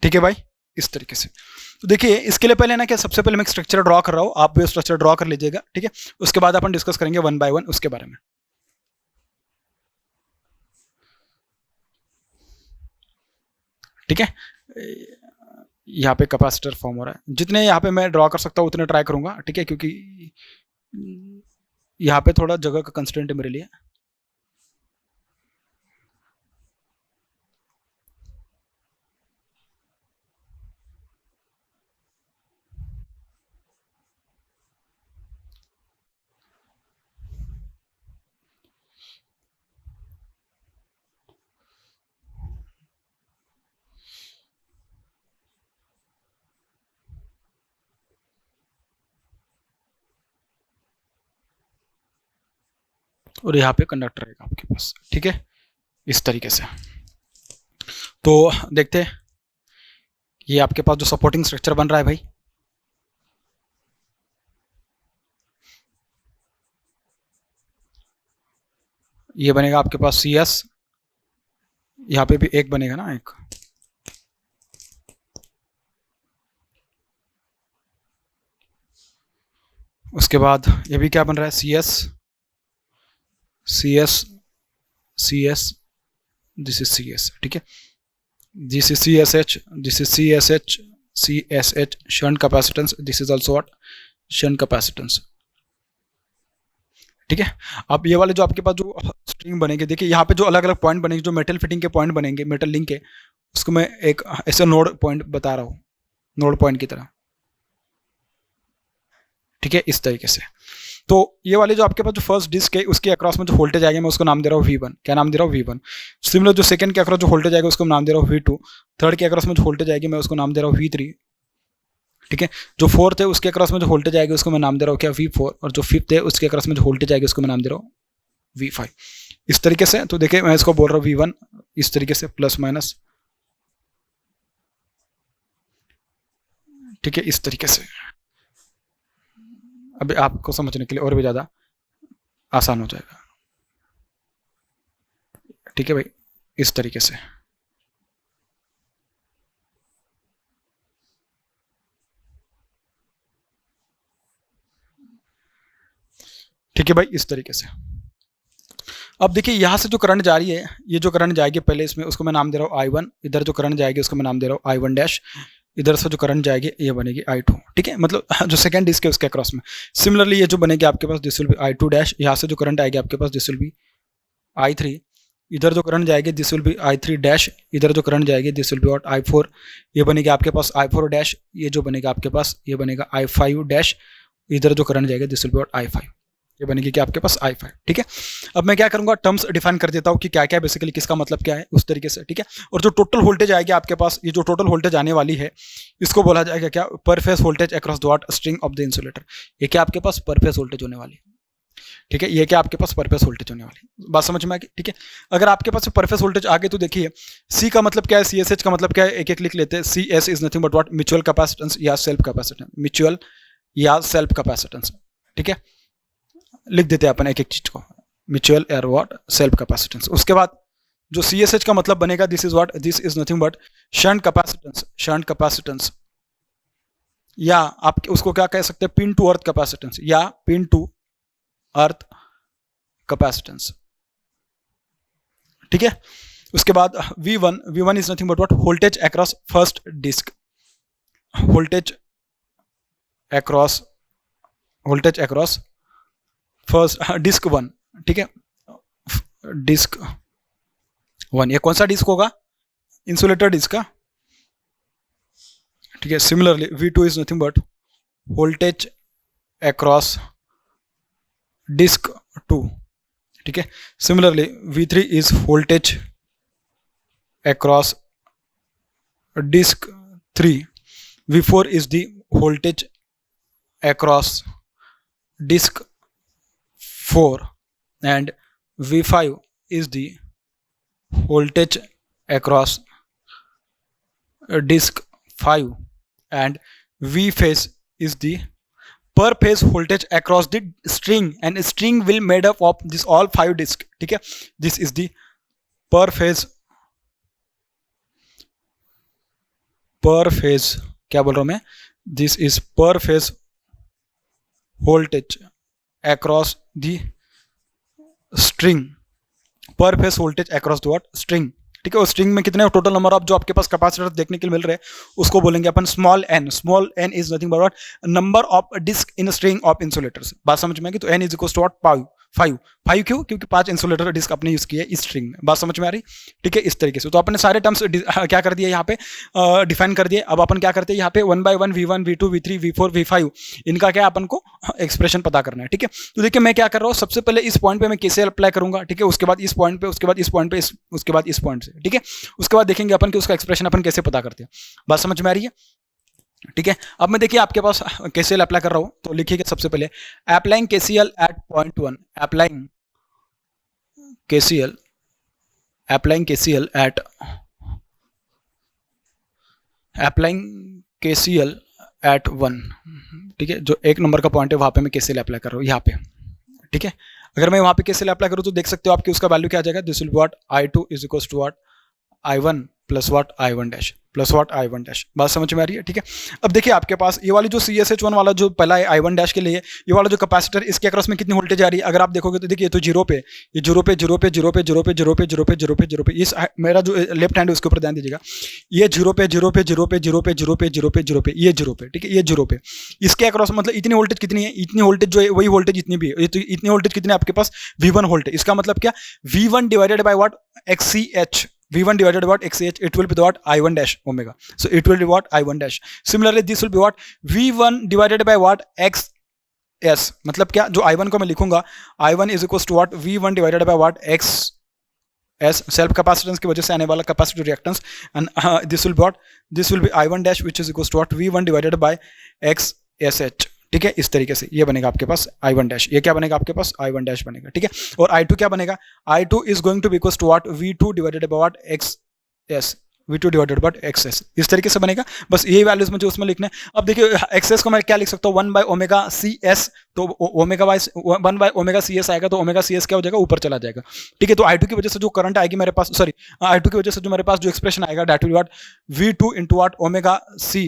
ठीक है भाई, इस तरीके से। तो देखिए इसके लिए पहले ना क्या, सबसे पहले मैं एक स्ट्रक्चर ड्रॉ कर रहा हूं, आप भी स्ट्रक्चर ड्रॉ कर लीजिएगा। ठीक है, उसके बाद अपन डिस्कस करेंगे वन बाय वन उसके बारे में। ठीक है, यहाँ पे कैपेसिटर फॉर्म हो रहा है, जितने यहाँ पे मैं ड्रॉ कर सकता हूँ उतने ट्राई करूंगा। ठीक है, क्योंकि यहाँ पे थोड़ा जगह का कंस्ट्रेंट है मेरे लिए। और यहाँ पे कंडक्टर रहेगा आपके पास। ठीक है, इस तरीके से। तो देखते हैं ये आपके पास जो सपोर्टिंग स्ट्रक्चर बन रहा है भाई, ये बनेगा आपके पास CS, यहाँ पे भी एक बनेगा ना एक, उसके बाद ये भी क्या बन रहा है, CS CS CS, this is CS। ठीक है, this is CSH, this is CSH shunt capacitance, this is also what shunt capacitance, ठीक है। अब ये वाले जो आपके पास जो स्ट्रिंग बनेंगे, देखिए यहाँ पे जो अलग अलग पॉइंट बनेंगे, जो मेटल फिटिंग के पॉइंट बनेंगे, मेटल लिंक के, उसको मैं एक ऐसे नोड पॉइंट बता रहा हूँ, नोड पॉइंट की तरह, ठीक है, इस तरीके से। तो ये वाले जो आपके पास जो फर्स्ट डिस्क है उसके अक्रॉस में जो वोल्टेज आएगा मैं उसको नाम दे रहा हूँ V1, क्या नाम दे रहा हूँ V1। सिमिलर जो सेकंड के अक्रॉस जो वोल्टेज आएगा उसको नाम दे रहा हूँ V2, थर्ड के अक्रॉस में जो वोल्टेज आएगी मैं उसको नाम दे रहा हूँ V3, ठीक है। जो फोर्थ है उसके अक्रॉस में जो वोल्टेज आएगी उसको मैं नाम दे रहा हूँ क्या V4, और जो फिफ्थ है उसके अक्रॉस में जो वोल्टेज आएगी उसको मैं नाम दे रहा हूँ V5, इस तरीके से। तो देखिए मैं इसको बोल रहा हूँ V1 इस तरीके से प्लस माइनस, ठीक है, इस तरीके से। अभी आपको समझने के लिए और भी ज़्यादा आसान हो जाएगा, ठीक है भाई, इस तरीके से, ठीक है भाई, इस तरीके से। अब देखिए यहाँ से जो करंट जा रही है, ये जो करंट जाएगी पहले इसमें उसको मैं नाम दे रहा हूँ I1, इधर जो करंट जाएगी उसको मैं नाम दे रहा हूँ I1 डैश, इधर से जो करंट जाएगी ये बनेगी I2, ठीक है, मतलब जो सेकंड डिस्क है उसके अक्रॉस में। सिमिलरली ये जो बनेगी आपके पास this will be I2 dash, यहाँ से जो करंट आएगी आपके पास दिस विल बी I3, इधर जो करंट जाएगी this will B I3 dash, इधर जो करंट जाएगी this will be what I4, ये बनेगी आपके पास I4 डैश, ये जो बनेगा आपके पास ये बनेगा I5 डैश, इधर जो करंट जाएगा this will be what I5, ये बनेगी क्या आपके पास I5, ठीक है। अब मैं क्या करूंगा, टर्म्स डिफाइन कर देता हूँ कि क्या क्या है बेसिकली, किसका मतलब क्या है उस तरीके से, ठीक है। और जो टोटल वोल्टेज आएगी आपके पास, ये जो टोटल वोल्टेज आने वाली है इसको बोला जाएगा क्या, पर phase voltage across the what string of the insulator. ये क्या आपके पास पर फेस वोल्टेज होने वाली है, ठीक है, ये क्या आपके पास पर फेस वोल्टेज होने वाली है, बात समझ में आ गई, ठीक है। अगर आपके पास पर फेस वोल्टेज आ गए तो देखिए सी का मतलब क्या है, CSH का मतलब क्या है, एक एक लिख लेते हैं। CS is nothing but what mutual capacitance या सेल्फ कैपेसिटेंस, म्यूचुअल या सेल्फ कैपेसिटेंस, ठीक है, लिख देते हैं अपन एक एक चीज को, म्यूचुअल और व्हाट सेल्फ कैपेसिटेंस। उसके बाद जो CSH का मतलब बनेगा this is what, this is nothing but shunt capacitance, shunt capacitance, या आप उसको क्या कह सकते हैं, पिन टू अर्थ कैपेसिटेंस या पिन टू अर्थ कैपेसिटेंस, ठीक है। उसके बाद V1 is nothing but what voltage across first disc, voltage across first disc 1, ठीक है, डिस्क 1, ये कौन सा डिस्क होगा, इंसुलेटर डिस्क का, ठीक है। Similarly V2 is nothing but voltage across disc 2, ठीक है। Similarly V3 is voltage across disc 3, V4 is the voltage across disc 4 and V5 is the voltage across disk 5 and V phase is the per phase voltage across the string, and string will made up of this all 5 disk, ठीक है। this is the per phase क्या बोल रहा हूं मैं, this is per phase voltage across the string, पर phase voltage across the what string, ठीक है। और स्ट्रिंग में कितने टोटल नंबर ऑफ जो आपके पास कैपेसिटर देखने के लिए मिल रहे हैं उसको बोलेंगे अपन small N is nothing but what number of disc in string of insulators, बात समझ में आएगी। तो n is equal to what 5 क्यों, क्योंकि 5 इंसुलेटर डिस्क अपने यूज किए इस स्ट्रिंग में, बात समझ में आ रही, ठीक है, इस तरीके से। तो अपने सारे टर्म्स क्या कर दिए यहाँ पे डिफाइन कर दिए। अब अपन क्या करते हैं यहाँ पे 1 by 1 V1 V2 V3 V4 V5 इनका क्या अपन को एक्सप्रेशन पता करना है, ठीक है। तो देखिए मैं क्या कर रहा हूँ, सबसे पहले इस पॉइंट पे मैं KCL अप्लाई करूंगा, ठीक है, उसके बाद इस पॉइंट पे, उसके बाद इस पॉइंट पे, उसके बाद इस पॉइंट से, ठीक है। उसके बाद देखेंगे अपन कि उसका एक्सप्रेशन अपन कैसे पता करते हैं, बात समझ में आ रही है, ठीक है। अब मैं देखिए आपके पास KCL अप्लाई कर रहा हूँ, तो लिखिएगा सबसे पहले applying KCL at point 1, applying KCL at 1, ठीक है, जो 1 नंबर का पॉइंट है वहां पे मैं KCL अप्लाई कर रहा हूँ यहाँ पे, ठीक है। अगर मैं वहां पे KCL अप्लाई करूँ तो देख सकते हो आपकी उसका वैल्यू क्या आ जाएगा, this will be what I2 is equal to what I1 plus what I1 dash plus what I1 dash. बात समझ में आ रही है? ठीक है। अब देखिए आपके पास ये वाली जो CSH1 वाला जो पहला है I1 डैश के लिए, ये वाला जो कैपेसिटर, इसके अक्रॉस में कितनी वोल्टेज आ रही है अगर आप देखोगे तो देखिए, तो जीरो पे, ये जीरो पे जीरो पे जीरो पे जीरो पे जीरो पे जीरो पे जीरो पे जीरो पे, इस मेरा जो लेफ्ट हैंड है उसके ऊपर ध्यान दीजिएगा, ये जीरो पे जीरो पे जीरो पे जीरो पे जीरो पे जीरो पे जीरो पे, ये जीरो पे, ठीक है, ये जीरो पे, इसके अक्रॉस मतलब इतनी वोल्टेज कितनी है, इतनी वोल्टेज जो है वही वोल्टेज इतनी भी है, तो इतनी वोल्टेज कितनी है आपके पास, V1 वोल्ट है। इसका मतलब क्या, V1 divided by what, XCH, V1 divided by what, XCH, it will be the what, I1 dash omega. So it will be what, I1 dash. Similarly, this will be what, V1 divided by what, XS. मतलब क्या, जो I1 को मैं लिखूंगा, I1 is equals to what, V1 divided by what, XS, self capacitance की वजह से आने वाला capacitive reactance, and this will B what, this will B I1 dash which is equals to what, V1 divided by XSH। ठीक है, इस तरीके से ये बनेगा आपके पास I1 डैश। ये क्या बनेगा आपके पास, I1 डैश बनेगा। ठीक है, और I2 क्या बनेगा, I2 is going to be equals to what, V2 divided by what, XS, V2 divided by XS, इस तरीके से बनेगा। बस यही वैल्यूज मुझे उसमें लिखने। अब देखिए XS को मैं क्या लिख सकता हूँ, 1 बाय ओमेगा CS, तो omega by 1 by omega CS आएगा, तो ओमेगा CS क्या हो जाएगा, ऊपर चला जाएगा। ठीक है, तो I2 की वजह से जो करंट आएगी मेरे पास, सॉरी, I2 की वजह से जो मेरे पास जो एक्सप्रेशन आएगा, that will what, V2 into what, omega C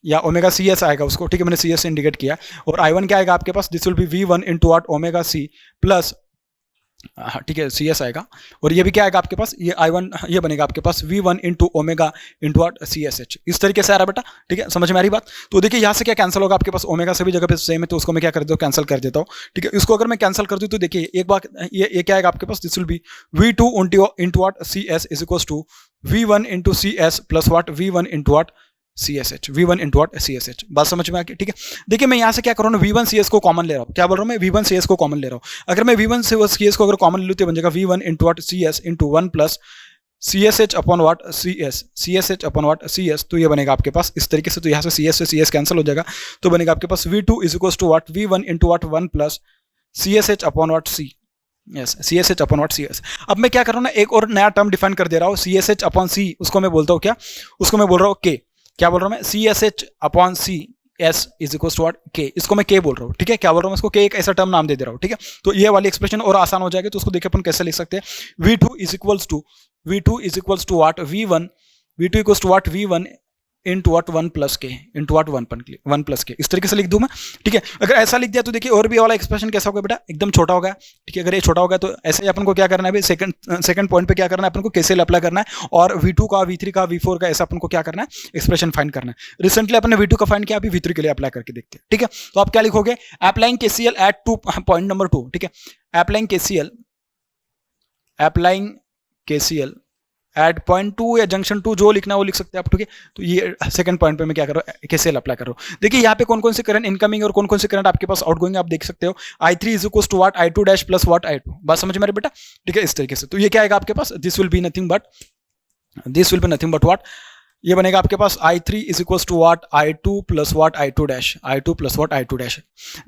या ओमेगा CS आएगा उसको। ठीक है, मैंने CS से इंडिकेट किया। और I1 क्या आएगा आपके पास, this will be V1 into what, omega C plus, ठीक है, CS आएगा। और ये भी क्या आएगा आपके पास, ये I1 ये बनेगा आपके पास V1 into omega into what, CSH। इस तरीके से आ रहा है बेटा। ठीक है, समझ में आ रही बात। तो देखिए यहाँ से क्या कैंसिल होगा आपके पास, ओमेगा से भी जगह पे सेम है, तो उसको मैं क्या कर देता हूँ, कैंसिल कर देता हूँ। ठीक है, इसको अगर मैं कैंसिल कर दूँ तो देखिए एक बात, ये क्या आएगा आपके पास, this will be V2 into what, CS is equals to V1 into CS plus what, V1 into what, CSH, V1 into what, CSH। बात समझ में आ गई? ठीक है, देखिए मैं यहाँ से क्या कर रहा हूँ, V1 CS को कॉमन ले रहा हूँ। क्या बोल रहा हूँ मैं, V1 CS को कॉमन ले रहा हूँ। अगर मैं V1 CS को अगर कॉमन ले लूँ तो बन जाएगा V1 into what, CS into 1 plus CSH upon what, CSH upon what, CS। तो ये बनेगा आपके पास इस तरीके से। तो यहाँ से CS से CS कैंसिल हो जाएगा, तो बनेगा आपके पास V2 is equals to what, V1 into what 1 plus CSH upon what C। Yes, CSH upon what, CS। अब मैं क्या कर रहा हूँ ना, एक और नया टर्म डिफाइन कर दे रहा हूँ, CSH अपॉन C, उसको मैं बोलता हूँ क्या, उसको मैं बोल रहा हूँ K। क्या बोल रहा हूँ मैं, CSH upon CS is equal to what, K। इसको मैं K बोल रहा हूँ। ठीक है, क्या बोल रहा हूँ मैं इसको, K एक ऐसा टर्म नाम दे दे रहा हूँ। ठीक है, तो ये वाली एक्सप्रेशन और आसान हो जाएगी। तो उसको देखिए अपन कैसे लिख सकते हैं, V2 is equals to what, V1 equals to what, V1 into what 1 plus K into what 1 plus K, इस तरीके से लिख दूं मैं। ठीक है, अगर ऐसा लिख दिया तो देखिए और भी वाला एक्सप्रेशन कैसा होगा बेटा, एकदम छोटा होगा। ठीक है, अगर ये छोटा होगा तो ऐसे ही अपन को क्या करना है, सेकंड पॉइंट पे क्या करना है, अपन को कैसे अप्लाई करना है, और V2 का, V3 का, V4 का, ऐसा अपन को क्या करना है, एक्सप्रेशन फाइंड करना है। रिसेंटली अपन ने V2 का फाइंड किया, अभी V3 के लिए अप्लाई करके देखते हैं। ठीक है, तो आप क्या लिखोगे, applying KCL at point number 2। ठीक है, अप्लाइंग KCL एट पॉइंट 2 या जंक्शन 2, जो लिखना है वो लिख सकते हैं आप। ठीक है, तो ये सेकंड पॉइंट पे मैं क्या कर रहा हूँ, KCL अप्लाई कर रहा हूँ। देखिए यहाँ पे कौन कौन से करंट इनकमिंग और कौन कौन से करंट आपके पास आउटगोइंग आप देख सकते हो। I3 is equal to what, I2 dash plus what, I2। बात समझ में आ रही बेटा? ठीक है, इस तरीके से। तो ये क्या आएगा आपके पास, this will be nothing but what, ये बनेगा आपके पास I3 is equal to what, I2 plus what, I2 dash.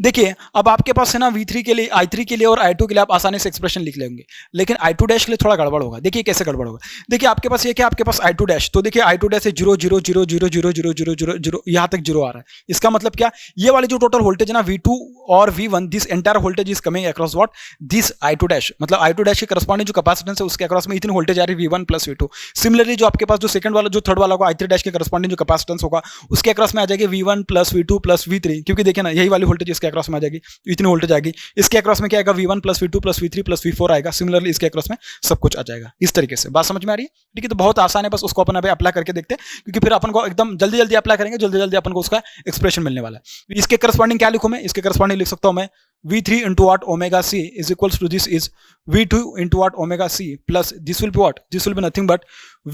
देखिए अब आपके पास है ना, V3 के लिए, I3 के लिए और I2 के लिए आप आसानी से एक्सप्रेशन लिख लेंगे, लेकिन I2 डैश के लिए थोड़ा गड़बड़ होगा। देखिए कैसे गड़बड़ होगा, देखिए आपके पास ये क्या, आपके पास I2 डैश, तो देखिए I2 डैश से 0 0 0 0 0 0 0 0 0 यहाँ तक 0 आ रहा है। इसका मतलब क्या, ये वाली जो टोटल वोल्टेज है ना, V2 और V1, this entire voltage is coming across what, this I2 dash. मतलब I2 डैश के करस्पॉन्डिंग जो कैपेसिटेंस है उसके अक्रॉस में इतनी वोल्टेज आ रही है, V1 प्लस V2। सिमिलरली जो आपके पास जो सेकंड वाला, जो थर्ड वाला होगा, I3 डैश के करस्पॉन्डिंग जो कैपेसिटेंस होगा उसके अक्रॉस में आ जाएगी V1 plus V2 plus V3, क्योंकि देखिए ना यही वाली वोल्टेज इसके अक्रॉस में आ जाएगी, इतनी वोल्टेज आएगी। इसके अक्रॉस में क्या आएगा, V1 plus V2 plus V3 plus V4 आएगा। सिमिलरली इसके अक्रॉस में सब कुछ आ जाएगा इस तरीके से। बात समझ में आ रही है? ठीक है, तो बहुत आसान है, बस उसको अपन अभी अप्लाई करके देखते हैं, क्योंकि फिर अपन को एकदम जल्दी जल्दी अप्लाई करेंगे, जल्दी जल्दी अपन को उसका एक्सप्रेशन मिलने वाला है। इसके करस्पॉन्डिंग क्या लिखूं मैं, इसके करस्पॉन्डिंग लिख सकता हूं मैं V3 into what, omega C is equals to this is V2 into what, omega C plus this will be what, this will be nothing but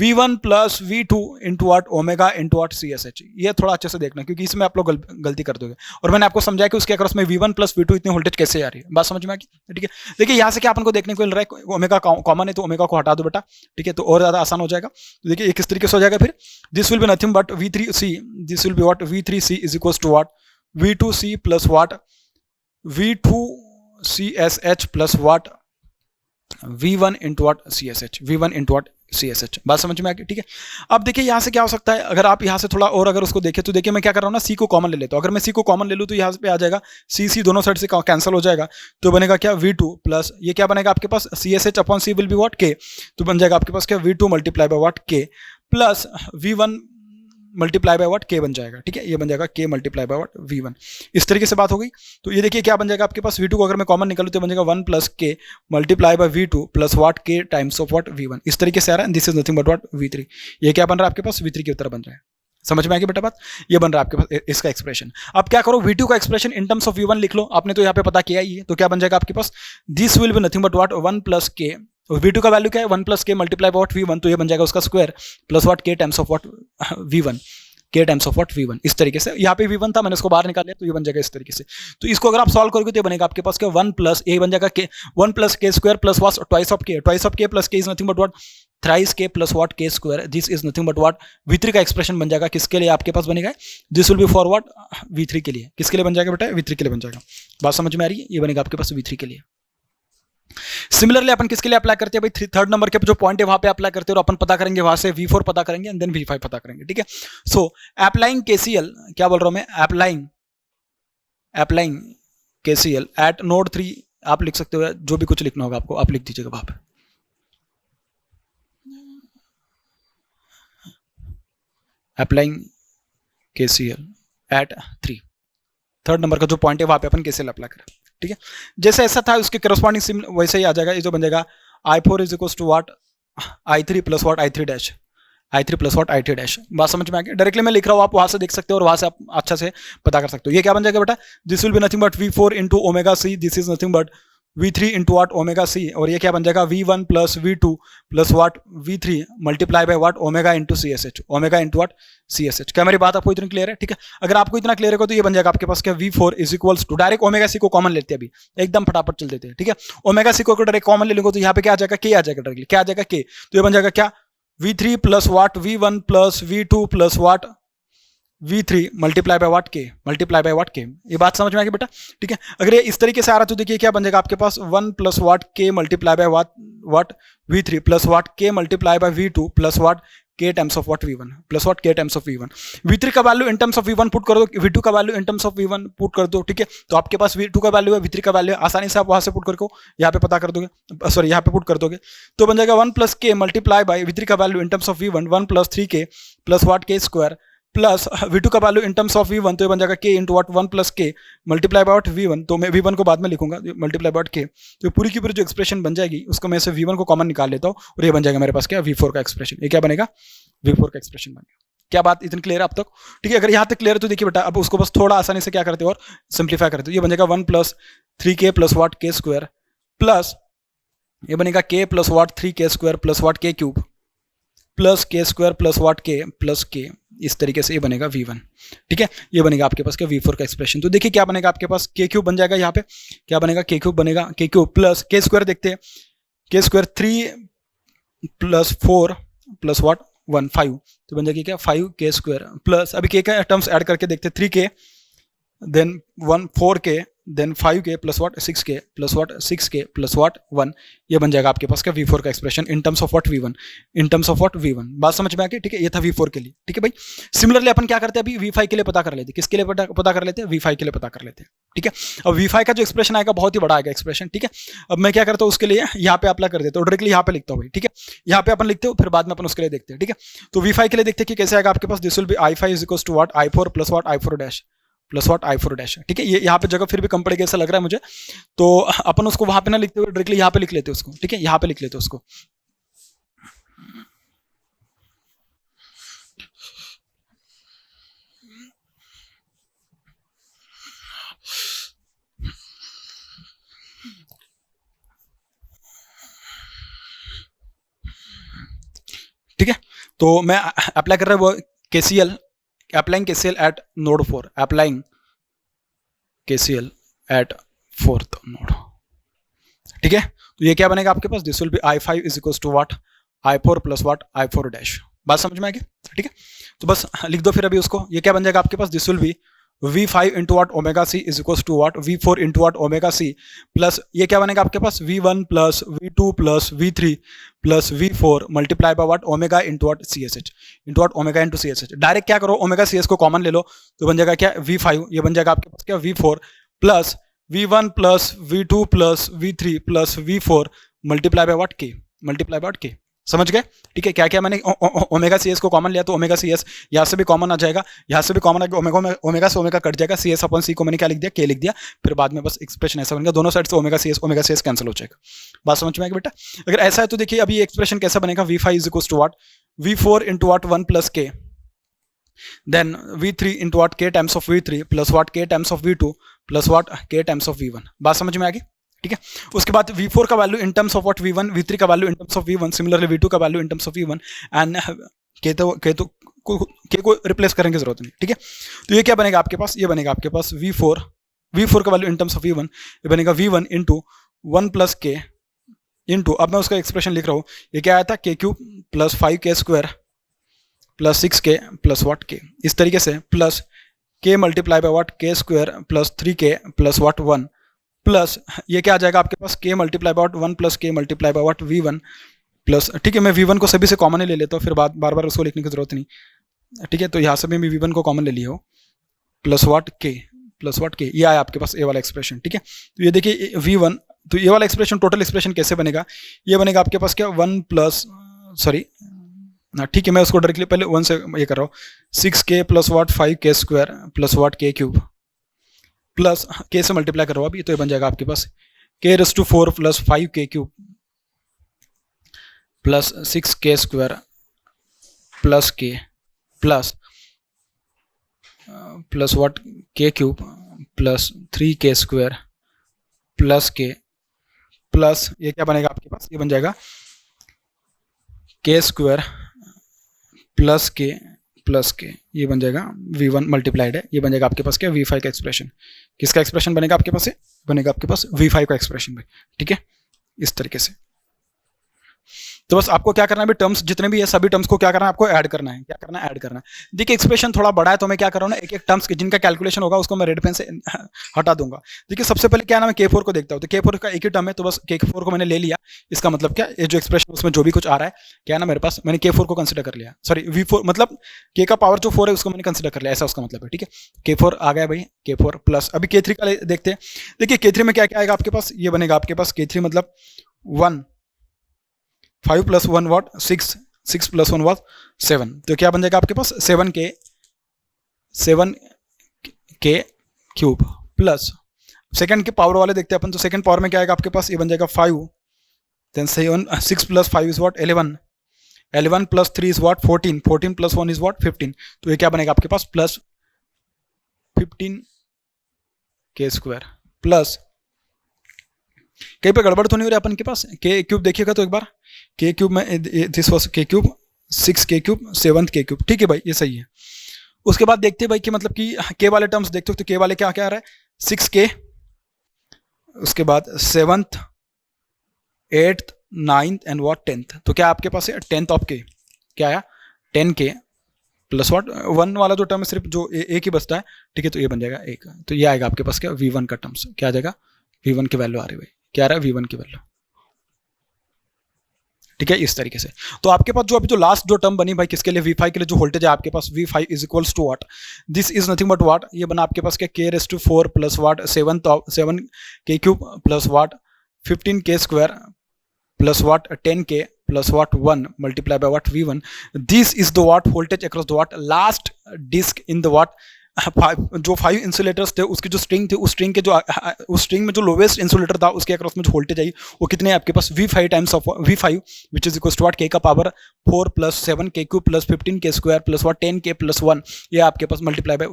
V1 plus V2 into what, omega into what CSH। ये थोड़ा अच्छे से देखना, क्योंकि इसमें आप लोग गलती कर दोगे। और मैंने आपको समझाया कि उसके अक्रॉस में V1 प्लस V2 इतनी वोल्टेज कैसे आ रही है। बात समझ में आ गई? ठीक है, देखिए यहाँ से क्या अपन को देखने को मिल रहा है, ओमेगा कॉमन है तो ओमेगा को हटा दो बेटा। ठीक है, तो और ज्यादा आसान हो जाएगा। तो देखिए किस तरीके से हो जाएगा फिर, this will be nothing but V3C, this will be what, V3C is equals to what, V2C plus what, V2CSH plus what, V1 into what CSH, V1 into what CSH। बात समझ में आ गई? ठीक है, अब देखिए यहाँ से क्या हो सकता है, अगर आप यहाँ से थोड़ा और अगर उसको देखें तो देखिए मैं क्या कर रहा हूँ ना, C को कॉमन ले लेता हूँ। अगर मैं C को कॉमन ले लूँ तो यहाँ पे आ जाएगा C दोनों साइड से कैंसिल हो जाएगा, तो बनेगा क्या, V2 प्लस ये क्या बनेगा आपके पास, CSH upon C will be what, K। तो बन जाएगा आपके पास क्या, V2 multiply by what, K plus V1 multiply by what, के बन जाएगा, ठीक है, ये बन जाएगा के मल्टीप्लाई बाय व्हाट V1। इस तरीके से बात हो गई। तो ये देखिए क्या बन जाएगा आपके पास, V2 को अगर मैं कॉमन निकालूं तो बन जाएगा 1 प्लस के multiply by V2 plus what के टाइम्स ऑफ व्हाट V1। इस तरीके से आ रहा है, this is nothing but what V3। ये क्या बन रहा है आपके पास, V3 की उत्तर बन रहा है। समझ में आ गई बेटा बात, ये बन रहा है आपके पास इसका एक्सप्रेशन। अब क्या करो, V2 का expression in terms of V1 लिख लो, आपने तो यहाँ पे पता किया ही है, तो क्या बन जाएगा आपके पास, this will be nothing but what 1 plus के, V2 का वैल्यू क्या है 1 प्लस के मल्टीप्लाई बाय व्हाट V1, तो ये बन जाएगा उसका स्क्वायर प्लस व्हाट के टाइम्स ऑफ व्हाट V1, के टाइम्स ऑफ व्हाट V1। इस तरीके से यहाँ पे V1 था, मैंने इसको बाहर निकाल लिया, तो ये बन जाएगा इस तरीके से। तो इसको अगर आप सॉल्व करोगे तो ये बनेगा आपके पास क्या, 1 प्लस ए बन जाएगा के, 1 प्लस के square plus what twice of के प्लस के is nothing but what thrice के प्लस व्हाट के square, this is nothing but what V3 का एक्सप्रेशन बन जाएगा। किसके लिए आपके पास बनेगा, this will B for what V3 के लिए। किसके लिए बन जाएगा बेटा, V3 के लिए बन जाएगा। बात समझ में आ रही है, ये बनेगा आपके पास V3 के लिए। सिमिलरली अपन किसके लिए अप्लाई करते हैं भाई, थर्ड नंबर के जो पॉइंट है वहां पे अप्लाई करते हैं, और अपन पता करेंगे वहां से V4 पता करेंगे एंड देन V5 पता करेंगे, ठीक है। सो अप्लाइंग KCL, क्या बोल रहा हूं मैं, अप्लाइंग KCL एट नोड 3, आप लिख सकते हो, जो भी कुछ लिखना होगा आपको आप लिख दीजिएगा वहां पे। Applying KCL at 3, third number का जो पॉइंट है वहां पे अपन KCL अप्लाई करें, ठीक है। जैसे ऐसा था उसके करस्पॉन्डिंग वैसे ही आ जाएगा। ये जो बन जाएगा I4 is equal to what I3 plus what I3 dash, I3 plus what I3 dash. बात समझ में आ गई, डायरेक्टली मैं लिख रहा हूँ, आप वहां से देख सकते हो और वहां से आप अच्छा से पता कर सकते हो। ये क्या बन जाएगा बेटा, this will be nothing but V4 into omega C, this is nothing but V3 into what omega C, और ये क्या बन जाएगा V1 plus V2 plus what V3 multiply by what omega into CSH, omega into what CSH। क्या मेरी बात आपको इतनी क्लियर है, ठीक है। अगर आपको इतना क्लियर है तो ये बन जाएगा आपके पास क्या, V4 is equals to, direct omega C को कॉमन लेते हैं अभी, एकदम फटाफट चल देते हैं, ठीक है। ओमेगा C को डायरेक्ट कॉमन ले लेंगे तो यहाँ पे क्या आ जाएगा, के आ जाएगा डायरेक्टली, क्या आ जाएगा के, तो ये बन जाएगा क्या V3 plus what V1 plus V2 plus what V3 multiply by what के, मल्टीप्लाई बाय व्हाट के। ये बात समझ में आ गई बेटा, ठीक है। अगर ये इस तरीके से आ रहा तो देखिए क्या बन जाएगा आपके पास 1 प्लस व्हाट के multiply by what V3 plus what के multiply by V2 plus what के times of what V1 plus what के टाइम्स ऑफ V1। V3 का value in terms of V1 put कर दो, V2 का value in terms of V1 put कर दो, ठीक है। तो आपके पास V2 का वैल्यू है, V3 का वैल्यू है, आसानी से आप वहां से पुट करके यहाँ पे पता कर दोगे, सॉरी यहाँ पे पुट कर दोगे, तो बन जाएगा 1 प्लस के मल्टीप्लाई बाय V3 का value in terms of V1 1 plus 3K plus what के स्क्वायर प्लस V2 का value in terms of V1, तो ये बन जाएगा K इंटू व्हाट 1 प्लस के मल्टीप्लाई बाय व्हाट V1, तो मैं V1 को बाद में लिखूंगा मल्टीप्लाई बाय व्हाट के, तो पूरी की पूरी जो एक्सप्रेशन बन जाएगी उसको मैं से V1 को कॉमन निकाल लेता हूँ और ये बन जाएगा मेरे पास क्या, V4 का एक्सप्रेशन। ये क्या बनेगा, V4 का एक्सप्रेशन बनेगा। क्या बात इतनी क्लियर है अब तक, ठीक है। अगर यहाँ तक क्लियर है तो देखिए बेटा, अब उसको बस थोड़ा आसानी से क्या करते हो और सिंप्लीफाई करते हो। ये बन जाएगा 1 प्लस 3K प्लस व्हाट के स्क्वायर प्लस ये बनेगा K plus what 3K square plus what के क्यूब प्लस के स्क्वायर प्लस व्हाट के प्लस के, इस तरीके से ये बनेगा V1, ठीक है। ये बनेगा आपके पास क्या, V4 का एक्सप्रेशन। तो देखिए क्या बनेगा आपके पास, के क्यूब बन जाएगा, यहाँ पे क्या बनेगा, के क्यूब बनेगा, के क्यूब प्लस के स्क्वायर, देखते हैं के स्क्वायर 3 प्लस 4 प्लस व्हाट 1 5, तो बन जाएगी क्या 5K स्क्वायर प्लस, अभी के का टर्म्स ऐड करके देखते हैं 3K then 1 4K then 5K plus what 6K plus what 6K plus what 1, ये बन जाएगा आपके पास क्या, V4 का expression in terms of what V1, in terms of what V1। बात समझ में आ गई, ठीक है। ये था V4 के लिए, ठीक है भाई। सिमिलरली अपन क्या करते हैं अभी, V5 के लिए पता कर लेते हैं। किसके लिए पता कर लेते हैं, V5 के लिए पता कर लेते हैं, ठीक है। अब V5 का जो एक्सप्रेशन आएगा बहुत ही बड़ा आएगा एक्सप्रेशन, ठीक है। अब मैं क्या करता हूँ उसके लिए यहाँ पे अप्लाई कर देता हूँ, डायरेक्टली यहाँ पे लिखता हूँ भाई, ठीक है। यहाँ पे अपन लिखते हो, फिर बाद में अपन उसके लिए देखते हैं, ठीक है। तो V5 के लिए देखते हैं कि कैसे आएगा आपके पास, this will be I5 is equal to what I4 plus what I4 dash plus what I4 dash, ठीक है। ये यहाँ पे जगह फिर भी कम पड़ेगी ऐसा लग रहा है मुझे, तो अपन उसको वहां पे ना लिखते हुए डायरेक्टली यहाँ पे लिख लेते हैं उसको, ठीक है। यहाँ पे लिख लेते हैं उसको, ठीक है। तो मैं अप्लाई कर रहा हूँ KCL, applying KCL at node 4, applying KCL at 4th node, ठीक है। तो ये क्या बनेगा आपके पास, this will be I5 is equal to what I4 plus what I4 dash. बात समझ में आ गई, ठीक है। तो बस लिख दो फिर अभी उसको, ये क्या बन जाएगा आपके पास, this will be V5 into what omega C is equal to what V4 into what omega C plus ये क्या बनेगा आपके पास, V1 plus V2 plus V3 plus V4 multiply by what omega into what CSH into what omega into CSH। Direct क्या करो, omega CS को common ले लो, तो बन जाएगा क्या V5, ये बन जाएगा आपके पास क्या V4 plus V1 plus V2 plus V3 plus V4 multiply by what K, multiply by what K, समझ गए? ठीक है, क्या क्या मैंने ओमेगा सी एस को कॉमन लिया तो ओमेगा सी एस यहाँ से भी कॉमन आ जाएगा, यहाँ से भी कॉमन आ गया, ओमेगा से ओमेगा कट जाएगा, सी एस अपन सी को मैंने क्या लिख दिया, के लिख दिया, फिर बाद में बस एक्सप्रेशन ऐसा बन गया, दोनों साइड से ओमेगा सी एस कैंसिल हो जाएगा। बात समझ में आएगी बेटा? अगर ऐसा है तो देखिए अभी एक्सप्रेशन कैसा बनेगा, V five is equal to what, V four into what 1 plus K, then v3 into what k times of v3 plus what k times of v2 plus what k times of v1। बात समझ में आ गई? ठीक है, उसके बाद v4 का value in terms of what v1, v3 का value in terms of v1, similarly v2 का value in terms of v1 and k को रिप्लेस करने की जरूरत नहीं। ठीक है, तो ये क्या बनेगा आपके पास, ये बनेगा आपके पास v4 का value in terms of v1, ये बनेगा v1 into 1 plus K into, अब मैं उसका एक्सप्रेशन लिख रहा हूँ, ये क्या आया था, k cube plus 5k square plus 6k plus what k, इस तरीके से plus k multiply by what k square plus 3k plus what 1 plus ये क्या आ जाएगा आपके पास, k multiply by what 1 plus k multiply by what v1 plus, ठीक है मैं v1 को सभी से कॉमन ही ले लेता हूँ, फिर बार बार उसको लिखने की जरूरत नहीं। ठीक है, तो यहाँ से भी मैं v1 को कॉमन ले लिया हूँ, प्लस व्हाट k, ये आया आपके पास ए वाला एक्सप्रेशन। ठीक है, तो ये देखिए v1, तो ये वाला एक्सप्रेशन टोटल एक्सप्रेशन कैसे बनेगा, ये बनेगा आपके पास क्या 1 प्लस सॉरी ना, ठीक है मैं उसको डायरेक्टली पहले 1 से ये कर रहा हूँ, 6k plus what 5k square plus what k cube plus k से मल्टीप्लाई कर रहा हूँ अभी, तो ये बन जाएगा आपके पास k raise to 4 plus 5k cube plus 6k square plus k plus what k cube plus 3k square plus k plus ये क्या बनेगा आपके पास, ये बन जाएगा k स्क्वायर प्लस के ये बन जाएगा v1 मल्टीप्लाइड है, ये बन जाएगा आपके पास क्या v5 का एक्सप्रेशन। किसका एक्सप्रेशन बनेगा आपके पास, बनेगा आपके पास v5 का एक्सप्रेशन भाई। ठीक है, इस तरीके से। तो बस आपको क्या करना है, टर्म्स जितने भी है सभी टर्म्स को क्या करना है, आपको ऐड करना है। क्या करना है, ऐड करना है। देखिए एक्सप्रेशन थोड़ा बड़ा है तो मैं क्या कर रहा हूँ ना, एक एक टर्म्स जिनका कैलकुलेशन होगा उसको मैं रेड पेन से हटा दूंगा। देखिए सबसे पहले क्या ना मैं K4 को देखता हूँ, तो K4 का एक ही टर्म है, तो बस K4 को मैंने ले लिया। इसका मतलब क्या, ये जो एक्सप्रेशन उसमें जो भी कुछ आ रहा है क्या ना मेरे पास, मैंने K4 को कंसिडर कर लिया, सॉरी V4 मतलब K का पावर जो 4 है उसको मैंने कंसिडर कर लिया, ऐसा उसका मतलब है। ठीक है, K4 आ गया भाई, K4 प्लस अभी K3 का देखते हैं। देखिए K3 में क्या क्या आएगा आपके पास, ये बनेगा आपके पास K3 मतलब 1 5 प्लस 1 वॉट 6 प्लस 1 वॉट 7, तो क्या बन जाएगा आपके पास 7k क्यूब प्लस सेकंड के पावर वाले देखते हैं अपन, तो सेकंड पावर में क्या आएगा आपके पास, ये बन जाएगा 5, then 6 plus 5 is what 11 plus 3 is what 14 plus 1 is what 15, तो ये क्या बनेगा आपके पास प्लस 15k स्क्वायर प्लस, कहीं पे गड़बड़ तो नहीं हो रही अपन के पास, k क्यूब देखिएगा तो एक बार, k क्यूब में this was k cube 6k cube 7k cube. ठीक है भाई, ये सही है। उसके बाद देखते हैं भाई कि मतलब कि k वाले टर्म्स देखते हो तो k वाले क्या क्या आ रहा है 6k, उसके बाद 7th 8th 9th and what 10th, तो क्या आपके पास है 10th ऑफ k, क्या आया 10k प्लस व्हाट 1 वाला जो टर्म है सिर्फ जो एक ही बचता है। ठीक है, तो ये बन जाएगा एक, तो ये आएगा आपके पास क्या v1 का टर्म्स, क्या आ जाएगा v1 की वैल्यू आ रही है भाई, क्या आ रहा है v1 की वैल्यू। ठीक है, इस तरीके से। तो आपके पास जो अभी जो लास्ट जो टर्म बनी भाई किसके लिए, v5 के लिए जो वोल्टेज है आपके पास v5 is equals to what, this is nothing but what, ये बना आपके पास क्या k raise to 4 plus what 7k cube plus what 15k square plus what 10k plus what 1 multiply by what v1, this is the what voltage across the what last disc in the what जो 5 insulators थे उसकी जो string थी, उस string में जो lowest insulator था उसके अक्रॉस में जो वोल्टेज आई वो कितने आपके पास v5 times of v5 which is equals to what k का power 4 plus 7k cube plus 15k square plus what 10k plus 1, ये आपके पास मल्टीप्लाई बाय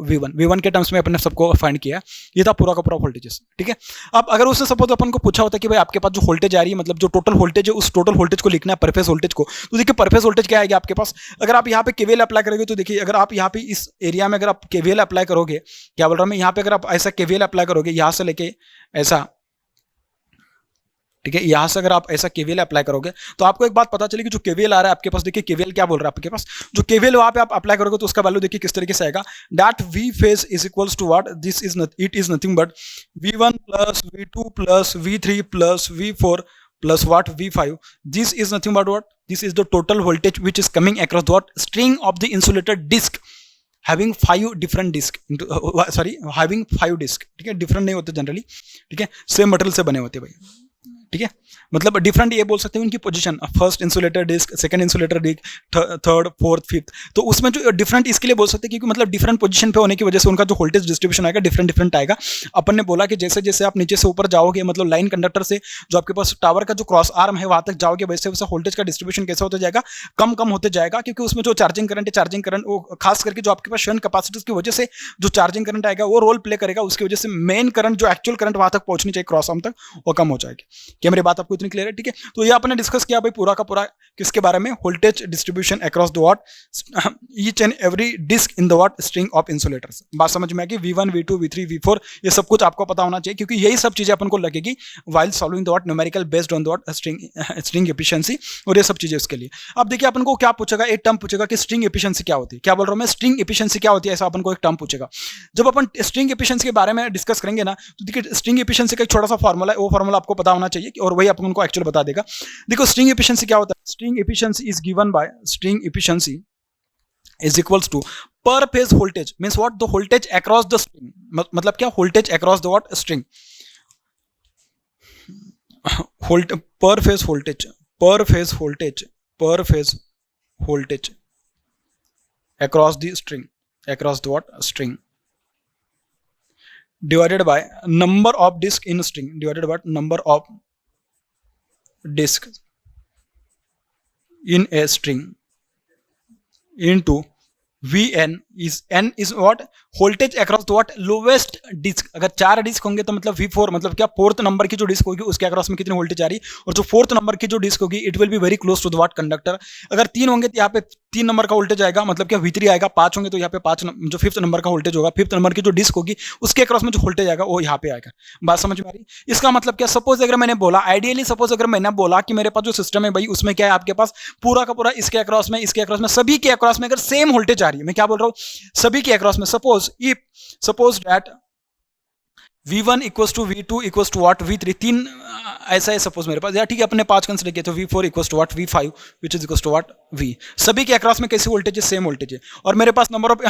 v1 के टर्म्स में अपन ने सबको फाइंड किया। ये था पूरा का पूरा वोल्टेजेस। ठीक है, अब अगर उससे सपोज अपन को पूछा होता कि भाई आपके पास जो वोल्टेज आ रही है मतलब जो टोटल वोल्टेज है उस टोटल वोल्टेज को लिखना है परफेस वोल्टेज को, तो देखिए परफेस वोल्टेज क्या आएगा आपके पास, अगर आप यहाँ पे केवीएल अप्लाई करोगे तो देखिए अगर आप यहाँ पे इस एरिया में अगर आप केवीएल अप्लाई करोगे, क्या बोल रहा हूं मैं, यहाँ पे अगर आप ऐसा केवीएल अप्लाई करोगे यहां से लेके ऐसा, ठीक है, यहां से अगर आप ऐसा केवीएल अप्लाई करोगे तो आपको एक बात पता चलेगी जो केवीएल आ रहा है आपके पास, देखिए केवीएल क्या बोल रहा है आपके पास, जो केवीएल वहां पे आप अप्लाई करोगे तो उसका वैल्यू देखिए किस तरीके से आएगा, that v phase is equals to what, this is it is nothing but v1 plus v2 plus v3 plus v4 plus what v5, this is nothing but what, this is the total voltage which is coming across what string of the insulator disc having 5 different disk having 5 disk। ठीक है, different नहीं होते generally, ठीक है, same material से बने होते भाई। ठीक है, मतलब डिफरेंट ये बोल सकते हैं उनकी position, first insulator disc, second insulator disc, third, fourth, fifth, तो उसमें जो डिफरेंट इसके लिए बोल सकते हैं क्योंकि मतलब डिफरेंट पोजीशन पे होने की वजह से उनका जो वोल्टेज डिस्ट्रीब्यूशन आएगा डिफरेंट डिफरेंट आएगा। अपन ने बोला कि जैसे जैसे आप नीचे से ऊपर जाओगे, मतलब लाइन कंडक्टर से जो आपके पास टावर का जो क्रॉस आर्म है वहां तक जाओगे, वैसे वैसे वोल्टेज का डिस्ट्रीब्यूशन कैसे होता जाएगा, कम कम होते जाएगा, क्योंकि उसमें जो चार्जिंग करंट है, चार्जिंग करंट वो खास करके जो आपके पास शंट कैपेसिटर्स की वजह से जो चार्जिंग करंट आएगा वो रोल प्ले करेगा, उसकी वजह से मेन करंट जो एक्चुअल करंट वहां तक पहुंचनी चाहिए क्रॉस आर्म तक, वो कम हो जाएगी। क्या मेरी बात आपको इतनी क्लियर है? ठीक है, तो ये आपने डिस्कस किया भाई पूरा का पूरा किसके बारे में, voltage distribution across the what each and every disc in the what string of insulators. बात समझ में आ गई? V1, V2, V3, V4 ये सब कुछ आपको पता होना चाहिए, क्योंकि यही सब चीजें अपन को लगेगी while solving the what numerical based on the what string efficiency, और ये सब चीजें उसके लिए। अब देखिए अपन को क्या पूछेगा, एक टर्म पूछेगा कि स्ट्रिंग एफिशिएंसी क्या होती है। क्या बोल रहा हूं मैं, स्ट्रिंग एफिशिएंसी क्या होती है, ऐसा अपन को एक टर्म पूछेगा। जब अपन स्ट्रिंग एफिशिएंसी के बारे में डिस्कस करेंगे ना, तो देखिए स्ट्रिंग एफिशिएंसी का एक छोटा सा फॉर्मूला है, वो फॉर्मूला आपको पता होना चाहिए और वही अपन को एक्चुअल बता देगा। देखो स्ट्रिंग एफिशिएंसी क्या होता है, string efficiency is given by, string efficiency is equals to per phase voltage means what, the voltage across the string, मतलब क्या, voltage across the what string, per phase voltage, per phase voltage, per phase voltage across the string, across the what string, divided by number of disk in string, divided by number of disk in a string into Vn is n is what, voltage across the what lowest disc. अगर 4 disc होंगे तो मतलब V4 मतलब क्या, fourth number की जो disc होगी उसके अक्रॉस में कितनी वोल्टेज आ रही है, और जो फोर्थ नंबर की जो डिस्क होगी it will be very close to the what conductor. अगर 3 होंगे तो यहाँ पे 3 नंबर का वोल्टेज आएगा, मतलब क्या V3 आएगा। 5 होंगे तो यहाँ पे 5 जो फिफ्थ नंबर का वोल्टेज होगा, फिफ्थ नंबर की जो डिस्क होगी उसके अक्रॉस में जो वोल्टेज आएगा वो यहाँ पे आएगा। बात समझ में आ रही? इसका मतलब क्या, सपोज अगर मैंने बोला, आइडियली सपोज अगर मैंने बोला कि मेरे पास जो सिस्टम है भाई उसमें क्या है, आपके पास पूरा का पूरा इसके अक्रॉस में, इसके अक्रॉस में, सभी के अक्रॉस में अगर सेम वोल्टेज आ रही है, मैं क्या बोल रहा हूँ, सभी के अक्रॉस में, suppose that V1 equals to V2 equals to what V3, 3 ऐसा है सपोज मेरे पास, या ठीक है अपने 5 कंसिडर किया तो V4 equals to what V5 which is equals to what V, सभी के अक्रॉस में कैसी वोल्टेज है, सेम वोल्टेज है। और मेरे पास नंबर ऑफ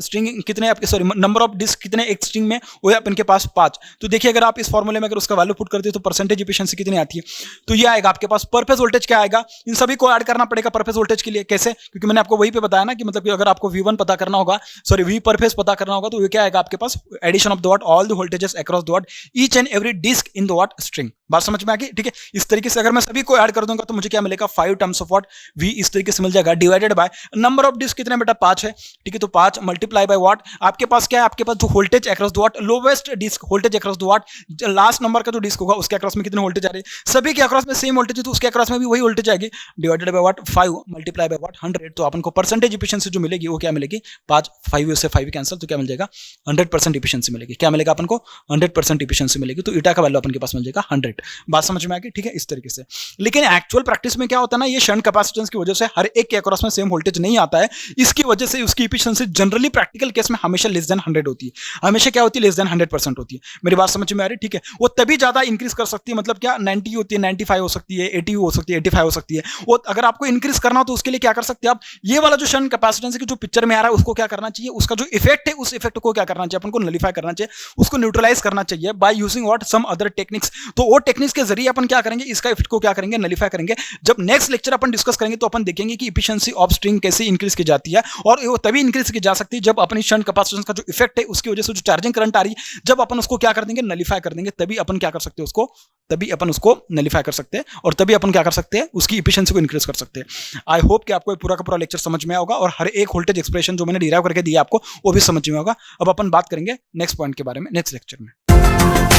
स्ट्रिंग कितने आपके, सॉरी नंबर ऑफ डिस्क कितने एक स्ट्रिंग में, वो है अपन के पास 5। तो देखिए अगर आप इस फॉर्मूले में अगर उसका वैल्यू पुट करते हो तो परसेंटेज एफिशिएंसी कितनी आती है, तो ये आएगा आपके पास पर फेज वोल्टेज क्या आएगा, इन सभी को ऐड करना पड़ेगा पर फेज वोल्टेज के लिए। कैसे, क्योंकि मैंने आपको वही पे बताया ना कि मतलब कि अगर आपको V1 पता करना होगा, सॉरी V पर फेज पता करना होगा, तो ये क्या आएगा आपके पास, addition of the what all the voltages across the what each and every disc in the what string. बात समझ में आ गई? ठीक है, इस तरीके से अगर मैं सभी को ऐड कर दूंगा तो मुझे क्या मिलेगा, 5 टर्म्स ऑफ व्हाट V इस तरीके से मिल जाएगा, divided by number of disc कितने बेटा 5 है, ठीक है, तो 5 मल्टीप्लाई बाय व्हाट, आपके पास क्या है, आपके पास जो voltage across the what lowest disc, voltage across the what last number का जो डिस्क होगा उसके अक्रॉस में कितने वोल्टेज आ रही है, सभी के अक्रॉस में सेम वोल्टेज है तो उसके अक्रॉस में भी वही वोल्टेज आएगी, divided by what 5 multiply by what 100, तो अपन को परसेंटेज एफिशिएंसी जो मिलेगी वो क्या मिलेगी, 5 5 से 5 कैंसिल, तो क्या मिल जाएगा 100% एफिशिएंसी मिलेगी। क्या मिलेगा अपन को, 100% एफिशिएंसी मिलेगी, तो ईटा का वैल्यू अपन के पास मिल जाएगा 100। बात समझ में आ गई? ठीक है, इस तरीके से। लेकिन एक्चुअल प्रैक्टिस में क्या होता है ना, ये शंट कैपेसिटेंस की वजह से हर एक के अक्रॉस में सेम वोल्टेज नहीं आता है, इसकी वजह से उसकी एफिशिएंसी जनरली प्रैक्टिकल केस में हमेशा लेस देन 100 होती है, हमेशा क्या होती है, लेस देन 100% होती है। मेरी बात समझ में आ रही? ठीक है, वो तभी ज्यादा इंक्रीज कर सकती है, मतलब क्या 90 होती है, 95 हो सकती है, 80 हो सकती है, 85 हो सकती है। वो अगर आपको इंक्रीज करना हो तो उसके लिए क्या कर सकते हैं आप, ये वाला जो शंट कैपेसिटेंस की जो पिक्चर में आ रहा है उसको क्या करना चाहिए, उसका जो इफेक्ट है उस इफेक्ट को क्या करना चाहिए, अपन को नलिफाई करना चाहिए, उसको न्यूट्रलाइज करना चाहिए by using what some other techniques. तो वो टेक्निक्स के जरिए अपन क्या करेंगे, इसका इफेक्ट को क्या करेंगे, नलिफाई करेंगे। जब नेक्स्ट लेक्चर अपन डिस्कस करेंगे तो अपन देखेंगे कि एफिशिएंसी ऑफ स्ट्रिंग कैसे इंक्रीज की जाती है, और वो तभी इंक्रीज की जा सकती है जब अपनी शंट कैपेसिटेंस का जो इफेक्ट है उसकी वजह से जो चार्जिंग करंट आ रही है, जब अपन उसको क्या कर देंगे, नलिफाई कर देंगे, तभी अपन क्या कर सकते हैं उसको, तभी अपन उसको नलिफाई कर सकते हैं, और तभी अपन क्या कर सकते हैं, उसकी एफिशिएंसी को इंक्रीज कर सकते हैं। आई होप कि आपको पूरा का पूरा लेक्चर समझ में होगा और हर एक वोल्टेज एक्सप्रेशन जो मैंने डिराइव करके दिया आपको वो भी समझ में होगा। अब अपन बात करेंगे नेक्स्ट पॉइंट के बारे में नेक्स्ट लेक्चर में।